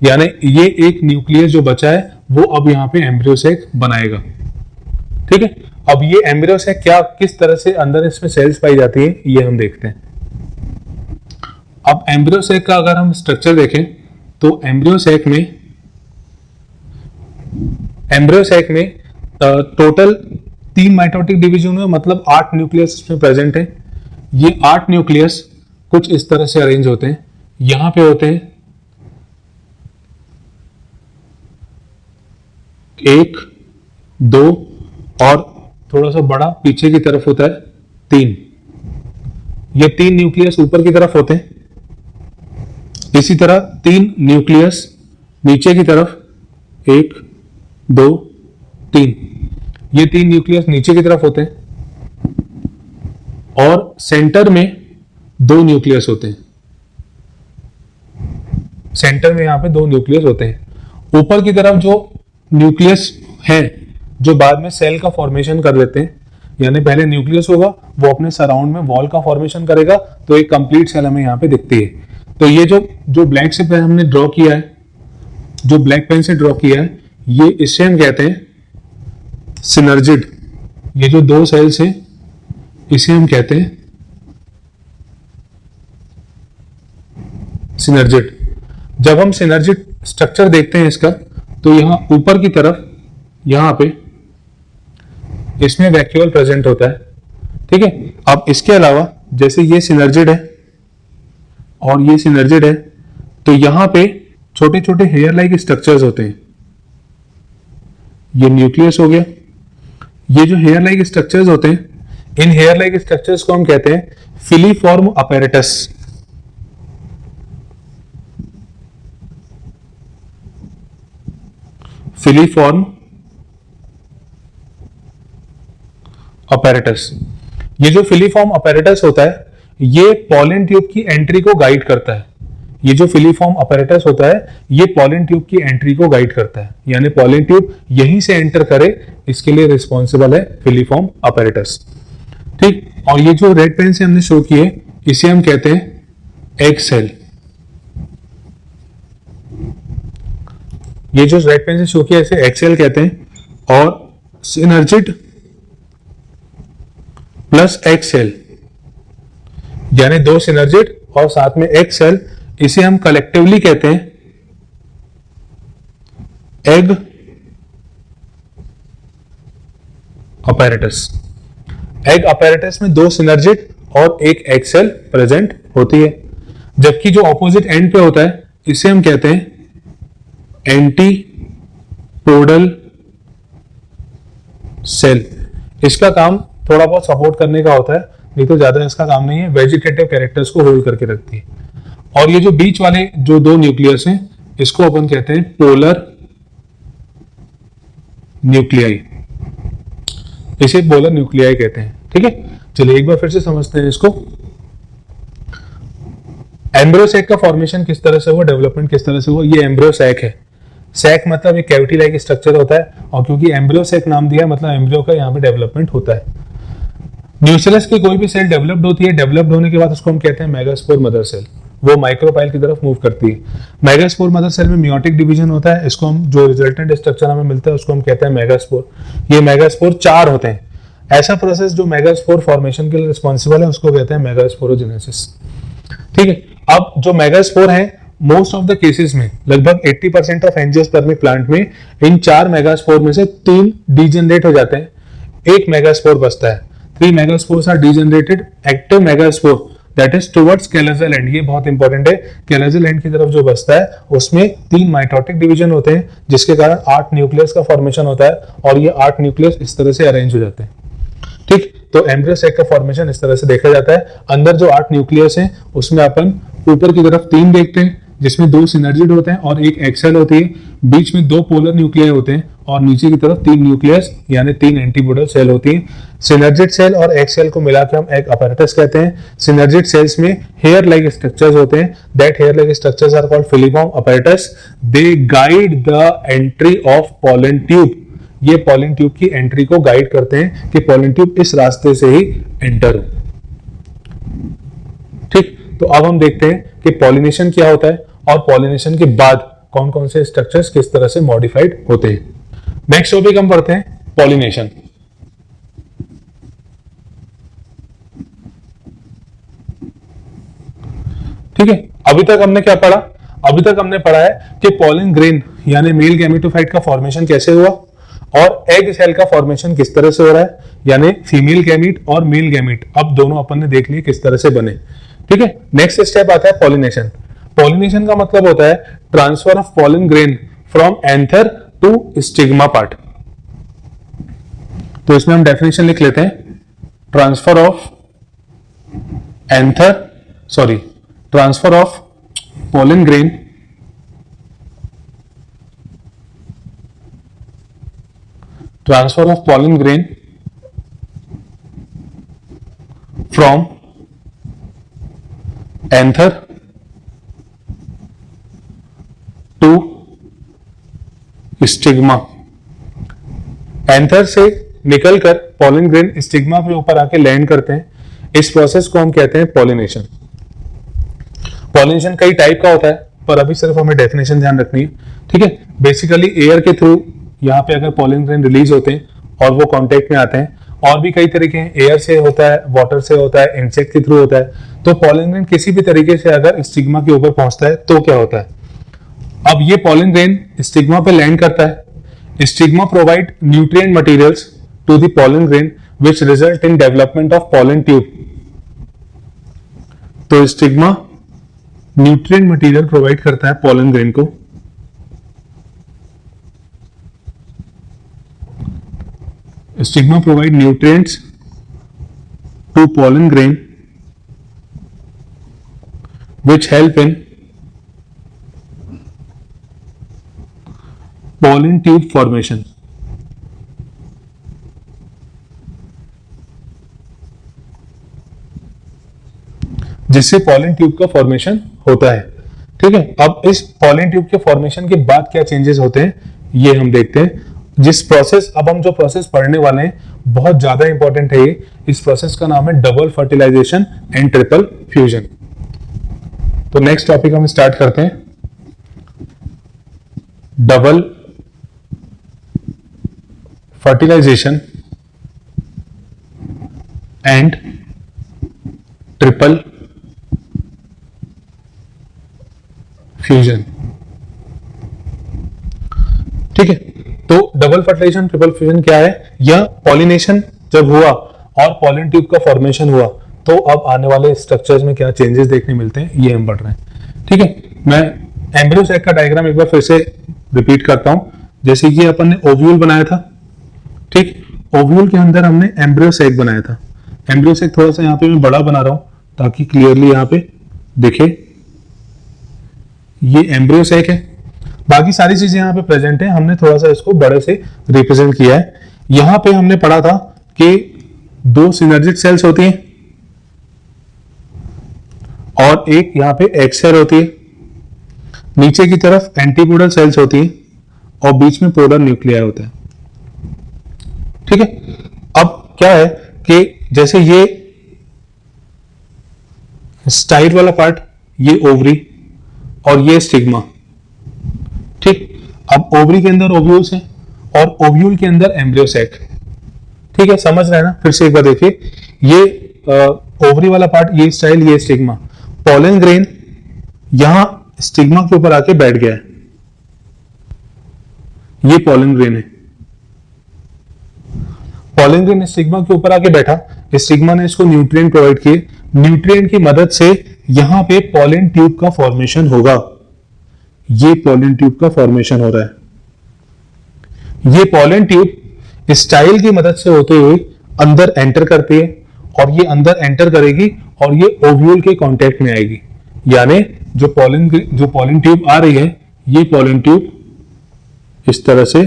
यानी ये एक न्यूक्लियस जो बचा है वो अब यहाँ पे एम्ब्रियो सैक बनाएगा। ठीक है, अब ये एम्ब्रियो सैक क्या, किस तरह से अंदर इसमें सेल्स पाई जाती है ये हम देखते हैं। अब एम्ब्रियो सैक का अगर हम स्ट्रक्चर देखें तो एम्ब्रियो सैक में टोटल 3 माइटोटिक डिवीजन में, मतलब 8 न्यूक्लियस इसमें प्रेजेंट है। ये 8 न्यूक्लियस कुछ इस तरह से अरेंज होते हैं, यहां पे होते हैं 1, 2 और थोड़ा सा बड़ा पीछे की तरफ होता है 3। ये 3 न्यूक्लियस ऊपर की तरफ होते हैं। इसी तरह 3 न्यूक्लियस नीचे की तरफ, 1, 2, 3। ये 3 न्यूक्लियस नीचे की तरफ होते हैं और सेंटर में 2 न्यूक्लियस होते हैं। सेंटर में यहां पे 2 न्यूक्लियस होते हैं। ऊपर की तरफ जो न्यूक्लियस है जो बाद में सेल का फॉर्मेशन कर देते हैं, यानी पहले न्यूक्लियस होगा, वो अपने सराउंड में वॉल का फॉर्मेशन करेगा, तो एक कंप्लीट सेल हमें यहाँ पे दिखती है। तो ये जो ब्लैक से पेन हमने ड्रॉ किया है, जो ब्लैक पेन से ड्रॉ किया है, ये इससे हम कहते हैं सिनर्जिड। ये जो 2 सेल्स हैं इसे हम कहते हैं सिनर्जिड। जब हम सिनर्जिड स्ट्रक्चर देखते हैं इसका, तो यहां ऊपर की तरफ यहां पे इसमें वैक्यूल प्रेजेंट होता है, ठीक है। अब इसके अलावा जैसे ये सिनर्जिड है और ये सिनर्जिड है, तो यहां पे छोटे छोटे हेयर लाइक स्ट्रक्चर्स होते हैं। ये न्यूक्लियस हो गया। ये जो हेयर लाइक स्ट्रक्चर्स होते हैं, इन हेयर लाइक स्ट्रक्चर्स को हम कहते हैं फिलीफॉर्म अपैरेटस। Filiform apparatus. ये जो फिलीफॉर्म अपैरेटस होता है, ये पॉलन ट्यूब की एंट्री को गाइड करता है। ये जो फिलीफॉर्म अपैरेटस होता है, ये पॉलन ट्यूब की एंट्री को गाइड करता है, यानी पॉलन ट्यूब यहीं से एंटर करे, इसके लिए रिस्पॉन्सिबल है फिलीफॉर्म अपैरेटस, ठीक। और ये जो रेड पेन से हमने शो किए, इसे हम कहते हैं एग सेल। ये जो रेड पेन से शो किया, इसे एग सेल कहते हैं। और सिनर्जिड प्लस एग सेल, यानी 2 सिनर्जिड और साथ में एग सेल, इसे हम कलेक्टिवली कहते हैं एग अपैरेटस। एग अपैरेटस में 2 सिनर्जिड और 1 एग सेल प्रेजेंट होती है। जबकि जो ऑपोजिट एंड पे होता है, इसे हम कहते हैं एंटीपोडल सेल। इसका काम थोड़ा बहुत सपोर्ट करने का होता है, नहीं तो ज्यादा इसका काम नहीं है। वेजिटेटिव कैरेक्टर्स को होल्ड करके रखती है। और ये जो बीच वाले जो 2 न्यूक्लियस हैं, इसको अपन कहते हैं पोलर न्यूक्लियाई। इसे पोलर न्यूक्लियाई कहते हैं, ठीक है। चलिए एक बार फिर से समझते हैं इसको। एम्ब्रियो सैक का फॉर्मेशन किस तरह से हुआ, डेवलपमेंट किस तरह से हुआ। ये एम्ब्रियो सैक है। सैक मतलब एक कैविटी लाइक स्ट्रक्चर होता है, और क्योंकि एम्ब्रियो सैक नाम दिया, मतलब एम्ब्रियो का यहाँ पे डेवलपमेंट होता है। न्यूक्लियस की कोई भी सेल डेवलप्ड होती है, डेवलप्ड होने के बाद उसको हम कहते हैं मेगास्पोर मदर सेल। वो माइक्रोपाइल की तरफ मूव करती है। मेगास्पोर मदर सेल में मियोटिक डिवीजन होता है। इसको हम जो रिजल्टेंट स्ट्रक्चर हमें मिलता है उसको हम कहते हैं मेगास्पोर। ये मेगास्पोर 4 होते हैं। ऐसा प्रोसेस जो मेगास्पोर फॉर्मेशन के लिए रिस्पॉन्सिबल है, उसको कहते हैं मेगास्पोरोजेनेसिस, ठीक है। अब जो मेगास्पोर है, मोस्ट ऑफ द केसेस में लगभग 80% ऑफ एंजियोस्पर्मिक प्लांट में इन 4 मेगास्पोर में से 3 डीजेनरेट हो जाते हैं, 1 मेगास्पोर बचता है। 3 megaspores are degenerated. Active megaspore that is towards chalazal end, ये बहुत इंपॉर्टेंट है। कैलोजल एंड की तरफ जो बचता है, उसमें 3 माइटोटिक डिवीजन होते हैं, जिसके कारण 8 न्यूक्लियस का फॉर्मेशन होता है, और ये 8 न्यूक्लियस इस तरह से अरेंज हो जाते हैं, ठीक। तो एम्ब्रियो सैक का फॉर्मेशन इस तरह से देखा जाता है। अंदर जो 8 न्यूक्लियस हैं, उसमें अपन ऊपर की तरफ 3 देखते हैं, जिसमें 2 सिनर्जिड होते हैं और 1 एक्सेल होती है। बीच में 2 पोलर न्यूक्लियाई होते हैं, और नीचे की तरफ 3 न्यूक्लियस यानी 3 एंटीपोडल सेल होती हैं। सिनर्जिड सेल और एग सेल को मिलाकर हम एग अपैरेटस कहते हैं। सिनर्जिड सेल्स में हेयर लाइक स्ट्रक्चर्स होते हैं। That hair like structures are called filiform apparatus. They guide the entry of pollen tube. ये पॉलन ट्यूब की एंट्री को गाइड करते हैं कि पॉलन ट्यूब इस रास्ते से ही एंटर हो, ठीक। तो अब हम देखते हैं कि पॉलिनेशन क्या होता है, और पॉलिनेशन के बाद कौन कौन से स्ट्रक्चर्स किस तरह से मॉडिफाइड होते हैं। नेक्स्ट टॉपिक हम पढ़ते हैं पॉलिनेशन। ठीक है, अभी तक हमने क्या पढ़ा? अभी तक हमने पढ़ा है कि पॉलन ग्रेन यानी मेल गैमेटोफाइट का फॉर्मेशन कैसे हुआ, और एग सेल का फॉर्मेशन किस तरह से हो रहा है, यानी फीमेल गैमीट और मेल गैमीट अब दोनों अपन ने देख लिए किस तरह से बने। ठीक है, नेक्स्ट स्टेप आता है पॉलिनेशन। पॉलिनेशन का मतलब होता है transfer of pollen grain from anther to stigma part. तो इसमें हम डेफिनेशन लिख लेते हैं, transfer of transfer of pollen grain from anther to stigma. Anther से निकलकर पॉलन ग्रेन स्टिग्मा पे ऊपर आके लैंड करते हैं। इस प्रोसेस को हम कहते हैं पॉलिनेशन। पॉलिनेशन कई टाइप का होता है, पर अभी सिर्फ हमें डेफिनेशन ध्यान रखनी है, ठीक है। बेसिकली एयर के थ्रू यहाँ पे अगर पॉलन ग्रेन रिलीज होते हैं और वो कांटेक्ट में आते हैं, और भी कई तरीके हैं, एयर से होता है, वाटर से होता है, इंसेक्ट के थ्रू होता है। तो पॉलन ग्रेन किसी भी तरीके से अगर स्टिग्मा के ऊपर पहुंचता है तो क्या होता है, अब ये पॉलन ग्रेन स्टिग्मा पे लैंड करता है। Stigma provide nutrient materials to the pollen grain which result in development of pollen tube. तो स्टिग्मा न्यूट्रिएंट मटेरियल प्रोवाइड करता है पॉलन ग्रेन को। Stigma provide nutrients to pollen grain which help in pollen tube formation. जिससे pollen tube का formation होता है, ठीक है। अब इस पॉलन ट्यूब के फॉर्मेशन के बाद क्या चेंजेस होते हैं ये हम देखते हैं। अब हम जो प्रोसेस पढ़ने वाले हैं बहुत ज्यादा इंपॉर्टेंट है ये। इस प्रोसेस का नाम है double fertilization and triple fusion. तो नेक्स्ट टॉपिक हम स्टार्ट करते हैं, double fertilization and triple fusion, ठीक है। तो डबल फर्टिलाइजेशन ट्रिपल फ्यूजन क्या है? यह पॉलिनेशन जब हुआ और पॉलन ट्यूब का फॉर्मेशन हुआ तो अब आने वाले स्ट्रक्चर्स में क्या चेंजेस देखने मिलते हैं ये हम पढ़ रहे हैं, ठीक है। मैं एम्ब्रियो सैक का डायग्राम एक बार फिर से रिपीट करता हूं। जैसे कि अपन ने ओव्यूल बनाया था, ठीक, ओव्यूल के अंदर हमने एम्ब्रियो सैक बनाया था। एम्ब्रियो सैक थोड़ा सा यहाँ पे मैं बड़ा बना रहा हूं ताकि क्लियरली यहाँ पे दिखे, ये एम्ब्रियो सैक है। बाकी सारी चीजें यहाँ पे प्रेजेंट है, हमने थोड़ा सा इसको बड़े से रिप्रेजेंट किया है। यहां पे हमने पढ़ा था कि दो सिनर्जिक सेल्स होती हैं और एक यहाँ पे एक्सेल होती है, नीचे की तरफ एंटीपोडल सेल्स होती हैं और बीच में पोलर न्यूक्लियाई होता है, ठीक है। अब क्या है कि जैसे ये स्टाइल वाला पार्ट, ये ओवरी और ये स्टिग्मा, ठीक। अब ओवरी के अंदर ओव्यूल्स हैं और ओव्यूल के अंदर एम्ब्रियो सैक, ठीक है। समझ रहे हैं ना? फिर से एक बार देखिए, ये ओवरी वाला पार्ट, ये स्टाइल, ये स्टिग्मा। पॉलन ग्रेन यहां स्टिग्मा के ऊपर आके बैठ गया है, ये पॉलन ग्रेन है। पॉलन ग्रेन स्टिग्मा के ऊपर आके बैठा, स्टिग्मा ने इसको न्यूट्रिएंट प्रोवाइड किए, न्यूट्रिएंट की मदद से यहां पे पॉलन ट्यूब का फॉर्मेशन होगा। ये पॉलन ट्यूब का फॉर्मेशन हो रहा है। ये पॉलन ट्यूब स्टाइल की मदद से होते हुए अंदर एंटर करती है और ये अंदर एंटर करेगी और ये ओव्यूल के कांटेक्ट में आएगी। यानी जो पॉलन ट्यूब आ रही है, ये पॉलन ट्यूब इस तरह से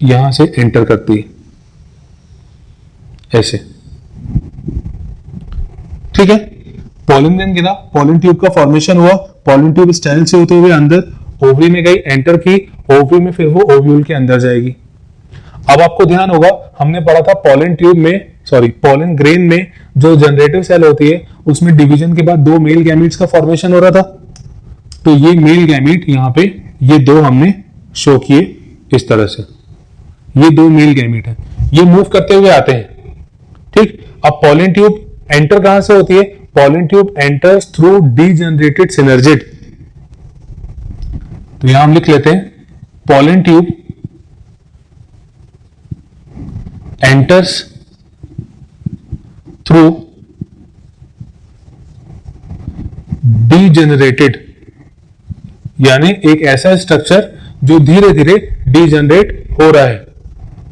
यहां से एंटर करती है, ऐसे, ठीक है। पॉलन ग्रेन गिरा, पॉलन ट्यूब का फॉर्मेशन हुआ, पॉलन ट्यूब स्टाइल से होते हुए अंदर ओवरी में गई, एंटर की, ओवरी में फिर वो ओव्यूल के अंदर जाएगी। अब आपको ध्यान होगा, हमने पढ़ा था पॉलन ग्रेन में जो जनरेटिव सेल होती है उसमें डिवीजन के बाद दो मेल गैमीट्स का फॉर्मेशन हो रहा था। तो ये मेल गैमीट यहां पे ये दो हमने शो किए इस तरह से, ये दो मेल गैमीट हैं, ये मूव करते हुए आते हैं, ठीक। अब पॉलन ट्यूब एंटर कहां से होती है? Pollen tube enters through degenerated synergid. तो यहां हम लिख लेते हैं, pollen tube enters through degenerated, यानी एक ऐसा स्ट्रक्चर जो धीरे धीरे डीजनरेट हो रहा है,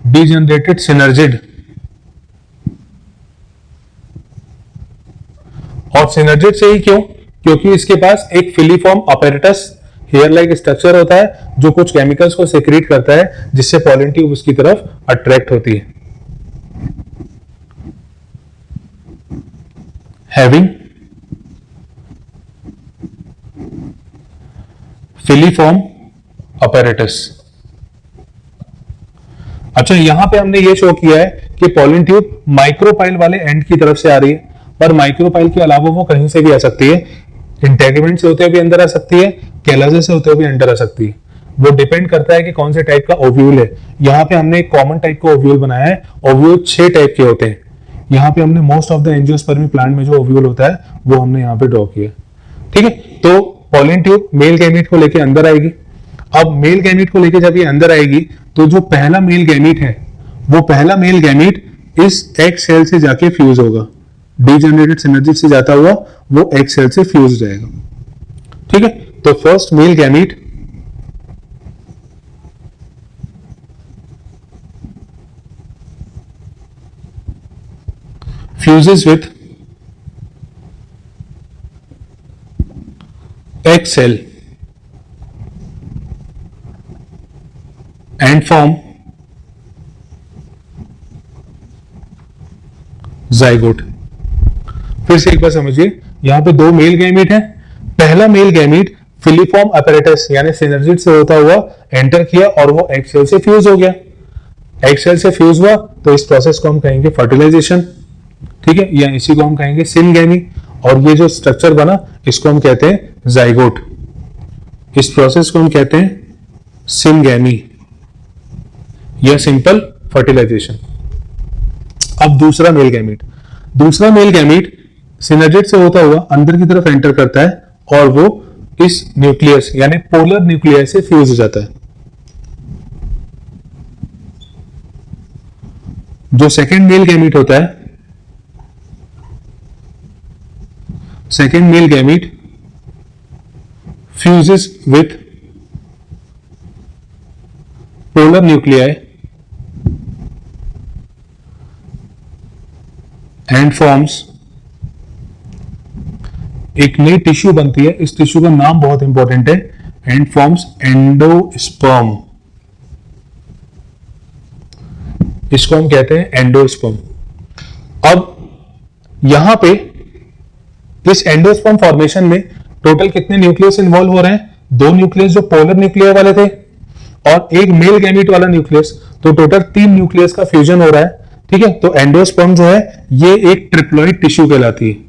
डीजनरेटेड सिनर्जिड। और सिनर्जिड से ही क्यों? क्योंकि इसके पास एक filiform apparatus hair like structure होता है जो कुछ केमिकल्स को सेक्रेट करता है, जिससे पॉलन ट्यूब उसकी तरफ अट्रैक्ट होती है। Having filiform apparatus. अच्छा, यहां पे हमने ये शो किया है कि पॉलन ट्यूब माइक्रोपाइल वाले एंड की तरफ से आ रही है, पर माइक्रोपाइल के अलावा वो कहीं से भी आ सकती है। इंटेगमेंट से होते हुए भी अंदर आ सकती है, कैलाजे से होते हुए भी अंदर आ सकती है। वो डिपेंड करता है कि कौन से टाइप का ओव्यूल है। यहाँ पे हमने एक कॉमन टाइप का ओव्यूल बनाया है। ओव्यूल 6 टाइप के होते हैं। यहाँ पे हमने most of the angiospermae plant में जो ओव्यूल होता है वो हमने यहाँ पे ड्रॉ किया। ठीक है, तो पॉलन ट्यूब मेल गैमीट को लेके अंदर आएगी। अब मेल गैमीट को लेके जब ये अंदर आएगी तो जो पहला मेल गैमीट है, वो पहला मेल गैमीट इस एग सेल से जाके फ्यूज होगा। डीजनरेटेड सिनर्जिड से जाता हुआ वो एग सेल से फ्यूज हो जाएगा। ठीक है, तो first male gamete fuses with egg cell and form zygote। फिर से एक बार समझिए, यहां पे 2 मेल गैमीट है। पहला मेल गैमीट फिलीफॉर्म अपैरेटस यानी सिनर्जिड से होता हुआ एंटर किया और वो एग सेल से फ्यूज हो गया। एग सेल से फ्यूज हुआ तो इस प्रोसेस को हम कहेंगे फर्टिलाइजेशन। ठीक है, या इसी को हम कहेंगे सिनगैमी। और ये जो स्ट्रक्चर बना इसको हम कहते हैं जाइगोट। इस प्रोसेस को हम कहते हैं सिनगैमी या सिंपल फर्टिलाइजेशन। अब दूसरा मेल गैमीट, दूसरा मेल गैमीट सिनर्जिड से होता हुआ अंदर की तरफ एंटर करता है और वो इस न्यूक्लियस यानी पोलर न्यूक्लियस से फ्यूज हो जाता है। जो सेकेंड मेल गैमीट होता है, second male gamete fuses with polar nuclei and forms, एक नई टिश्यू बनती है। इस टिश्यू का नाम बहुत इंपॉर्टेंट है, एंड फॉर्म्स एंडोस्पर्म। इसको हम कहते हैं एंडोस्पर्म। अब यहां पे इस एंडोस्पर्म फॉर्मेशन में टोटल कितने न्यूक्लियस इन्वॉल्व हो रहे हैं? 2 न्यूक्लियस जो पोलर न्यूक्लियर वाले थे और एक मेल गैमीट वाला न्यूक्लियस, तो टोटल 3 न्यूक्लियस का फ्यूजन हो रहा है। ठीक है, तो एंडोस्पर्म जो है ये एक ट्रिप्लॉइड टिश्यू कहलाती है।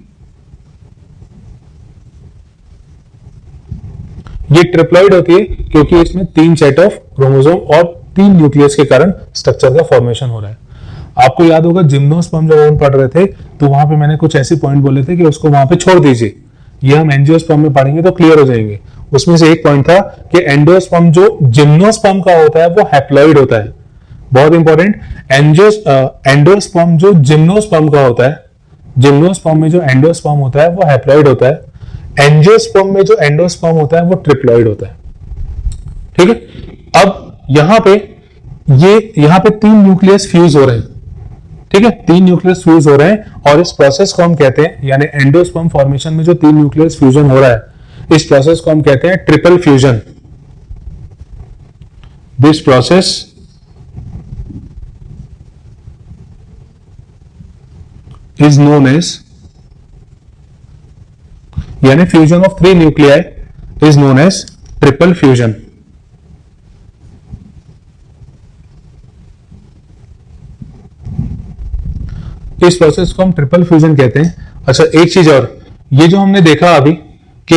ये ट्रिप्लॉइड होती है क्योंकि इसमें 3 सेट ऑफ क्रोमोसोम और 3 न्यूक्लियस के कारण स्ट्रक्चर का फॉर्मेशन हो रहा है। आपको याद होगा जिम्नोस्पर्म जब हम पढ़ रहे थे तो वहां पे मैंने कुछ ऐसे पॉइंट बोले थे कि उसको वहां पे छोड़ दीजिए, ये हम एंजियोस्पर्म में पढ़ेंगे तो क्लियर हो जाएंगे। उसमें से एक पॉइंट था कि एंडोस्पर्म जो जिम्नोस्पर्म का होता है वो हैप्लॉइड होता है। बहुत इंपॉर्टेंट, एंडोस्पर्म जो जिम्नोस्पर्म का होता है, जिम्नोस्पर्म में जो एंडोस्पर्म होता है वो हैप्लॉइड होता है। एंजियोस्पर्म में जो एंडोस्पर्म होता है वो ट्रिप्लॉइड होता है। ठीक है, अब यहां पे 3 न्यूक्लियस फ्यूज हो रहे हैं। ठीक है, 3 न्यूक्लियस फ्यूज हो रहे हैं और इस प्रोसेस को हम कहते हैं, यानी एंडोस्पर्म फॉर्मेशन में जो 3 न्यूक्लियस फ्यूजन हो रहा है, इस प्रोसेस को हम कहते हैं triple fusion. This process is known as, यानी fusion of 3 nuclei is known as triple fusion. इस प्रोसेस को हम ट्रिपल फ्यूजन कहते हैं। अच्छा, एक चीज और, ये जो हमने देखा अभी कि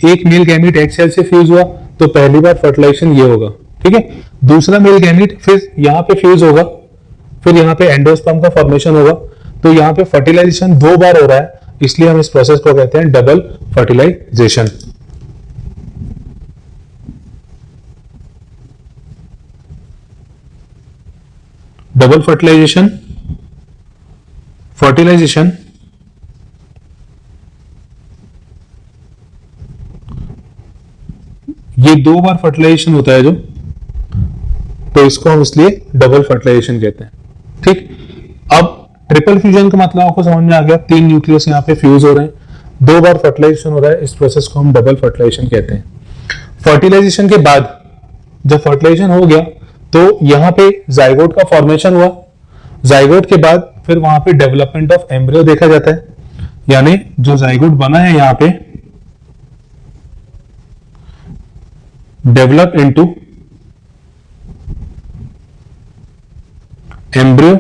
एक मेल गैमीट एग सेल से फ्यूज हुआ तो पहली बार फर्टिलाइजेशन ये होगा। ठीक है, दूसरा मेल गैमीट फिर यहां पे फ्यूज होगा, फिर यहां पे एंडोस्पर्म का फॉर्मेशन होगा, तो यहां पे फर्टिलाइजेशन 2 बार हो रहा है, इसलिए हम इस प्रोसेस को कहते हैं डबल फर्टिलाइजेशन। डबल फर्टिलाइजेशन दो बार फर्टिलाइजेशन होता है जो, तो इसको हम इसलिए डबल फर्टिलाइजेशन कहते हैं। ठीक, अब ट्रिपल फ्यूजन का मतलब आपको समझ में आ गया, तीन न्यूक्लियस यहाँ पे फ्यूज हो रहे हैं, दो बार फर्टिलाइजेशन हो रहा है, इस प्रोसेस को हम डबल फर्टिलाइजेशन कहते हैं। फर्टिलाइजेशन के बाद जब फर्टिलाइजेशन हो गया तो यहाँ पे जाइगोट का फॉर्मेशन हुआ, जाइगोट के बाद फिर वहां पे डेवलपमेंट ऑफ एम्ब्रियो देखा जाता है, यानी जो जाइगोट बना है यहाँ पे डेवलप इनटू एम्ब्रियो,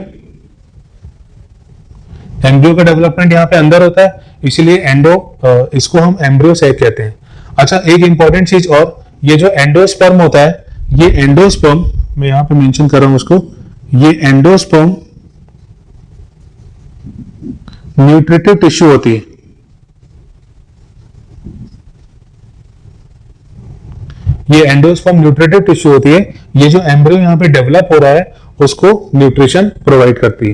एम्ब्रियो का डेवलपमेंट यहाँ पे अंदर होता है, इसीलिए इसको हम एम्ब्रियो सैक कहते हैं। अच्छा, एक इंपॉर्टेंट चीज और, ये जो एंडोस्पर्म होता है, ये एंडोस्पर्म मैं यहां पे मेंशन कर रहा हूं उसको, ये एंडोस्पर्म न्यूट्रिटिव टिश्यू होती है। ये एंडोस्पर्म न्यूट्रिटिव टिश्यू होती है, ये जो एम्ब्रियो यहां पे डेवलप हो रहा है उसको न्यूट्रिशन प्रोवाइड करती है।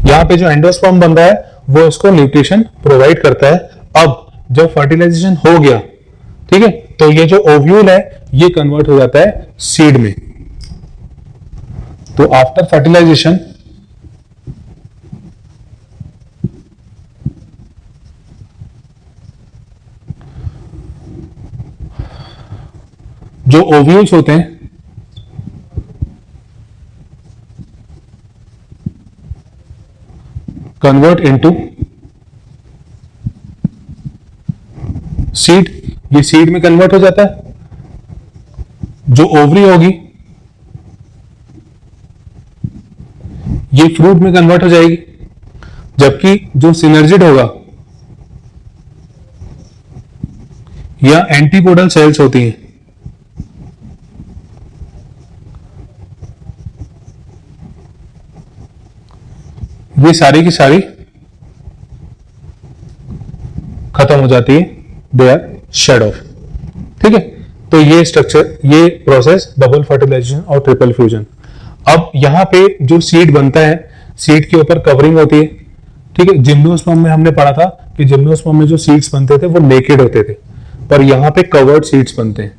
यहां पे जो एंडोस्पर्म बन रहा है वो इसको न्यूट्रिशन प्रोवाइड करता है। अब जब फर्टिलाइजेशन हो गया, ठीक है, तो ये जो ओव्यूल है ये कन्वर्ट हो जाता है सीड में। तो आफ्टर फर्टिलाइजेशन जो ओव्यूल्स होते हैं कन्वर्ट इनटू सीड, ये सीड में कन्वर्ट हो जाता है। जो ओवरी होगी ये फ्रूट में कन्वर्ट हो जाएगी, जबकि जो सिनर्जिड होगा या एंटीपोडल सेल्स होती हैं, ये सारी की सारी खत्म हो जाती है, दे आर शेड ऑफ। ठीक है, तो ये स्ट्रक्चर, ये प्रोसेस डबल फर्टिलाइजेशन और ट्रिपल फ्यूजन। अब यहां पे जो सीड बनता है, सीड के ऊपर कवरिंग होती है। ठीक है, जिम्नोस्पर्म में हमने पढ़ा था कि जिम्नोस्पर्म में जो सीड्स बनते थे वो नेकेड होते थे, पर यहाँ पे कवर्ड सीड्स बनते हैं।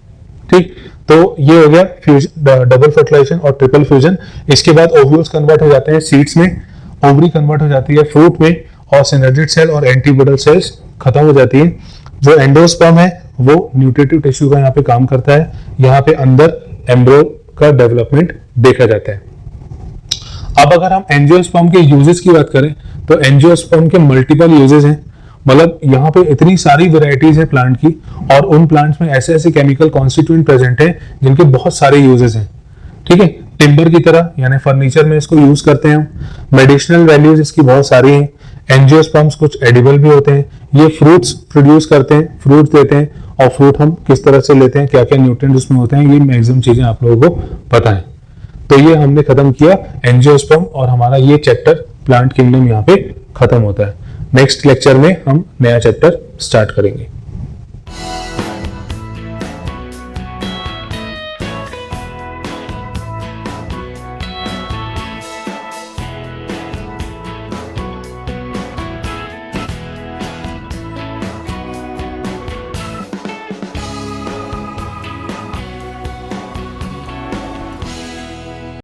ठीक, तो ये हो गया डबल फर्टिलाइजेशन और ट्रिपल फ्यूजन। इसके बाद ओव्यूल्स कन्वर्ट हो जाते हैं सीड्स में, ओवरी कन्वर्ट हो जाती है फ्रूट में, और सिनर्जिड सेल और एंटीपोडल सेल्स खत्म हो जाती है। जो एंडोस्पर्म है वो न्यूट्रिटिव टिश्यू का यहाँ पे काम करता है, यहाँ पे अंदर एम्ब्रियो का डेवलपमेंट देखा जाता है। अब अगर हम एंजियोस्पर्म के यूजेस की बात करें तो एंजियोस्पर्म के मल्टीपल यूजेस हैं, मतलब यहाँ पे इतनी सारी वेराइटीज है प्लांट की, और उन प्लांट्स में ऐसे ऐसे केमिकल कॉन्स्टिट्यूएंट प्रेजेंट हैं जिनके बहुत सारे यूजेस हैं। ठीक है, टिम्बर की तरह यानी फर्नीचर में इसको यूज करते हैं हम, मेडिसिनल वैल्यूज इसकी बहुत सारी हैं। एंजियोस्पर्म्स कुछ एडिबल भी होते हैं, ये फ्रूट्स प्रोड्यूस करते हैं, फ्रूट्स देते हैं, और फ्रूट हम किस तरह से लेते हैं, क्या क्या न्यूट्रिएंट्स उसमें होते हैं, ये मैक्सिमम चीजें आप लोगों को पता है। तो ये हमने खत्म किया एंजियोस्पर्म, और हमारा ये चैप्टर प्लांट किंगडम यहाँ पे खत्म होता है। नेक्स्ट लेक्चर में हम नया चैप्टर स्टार्ट करेंगे।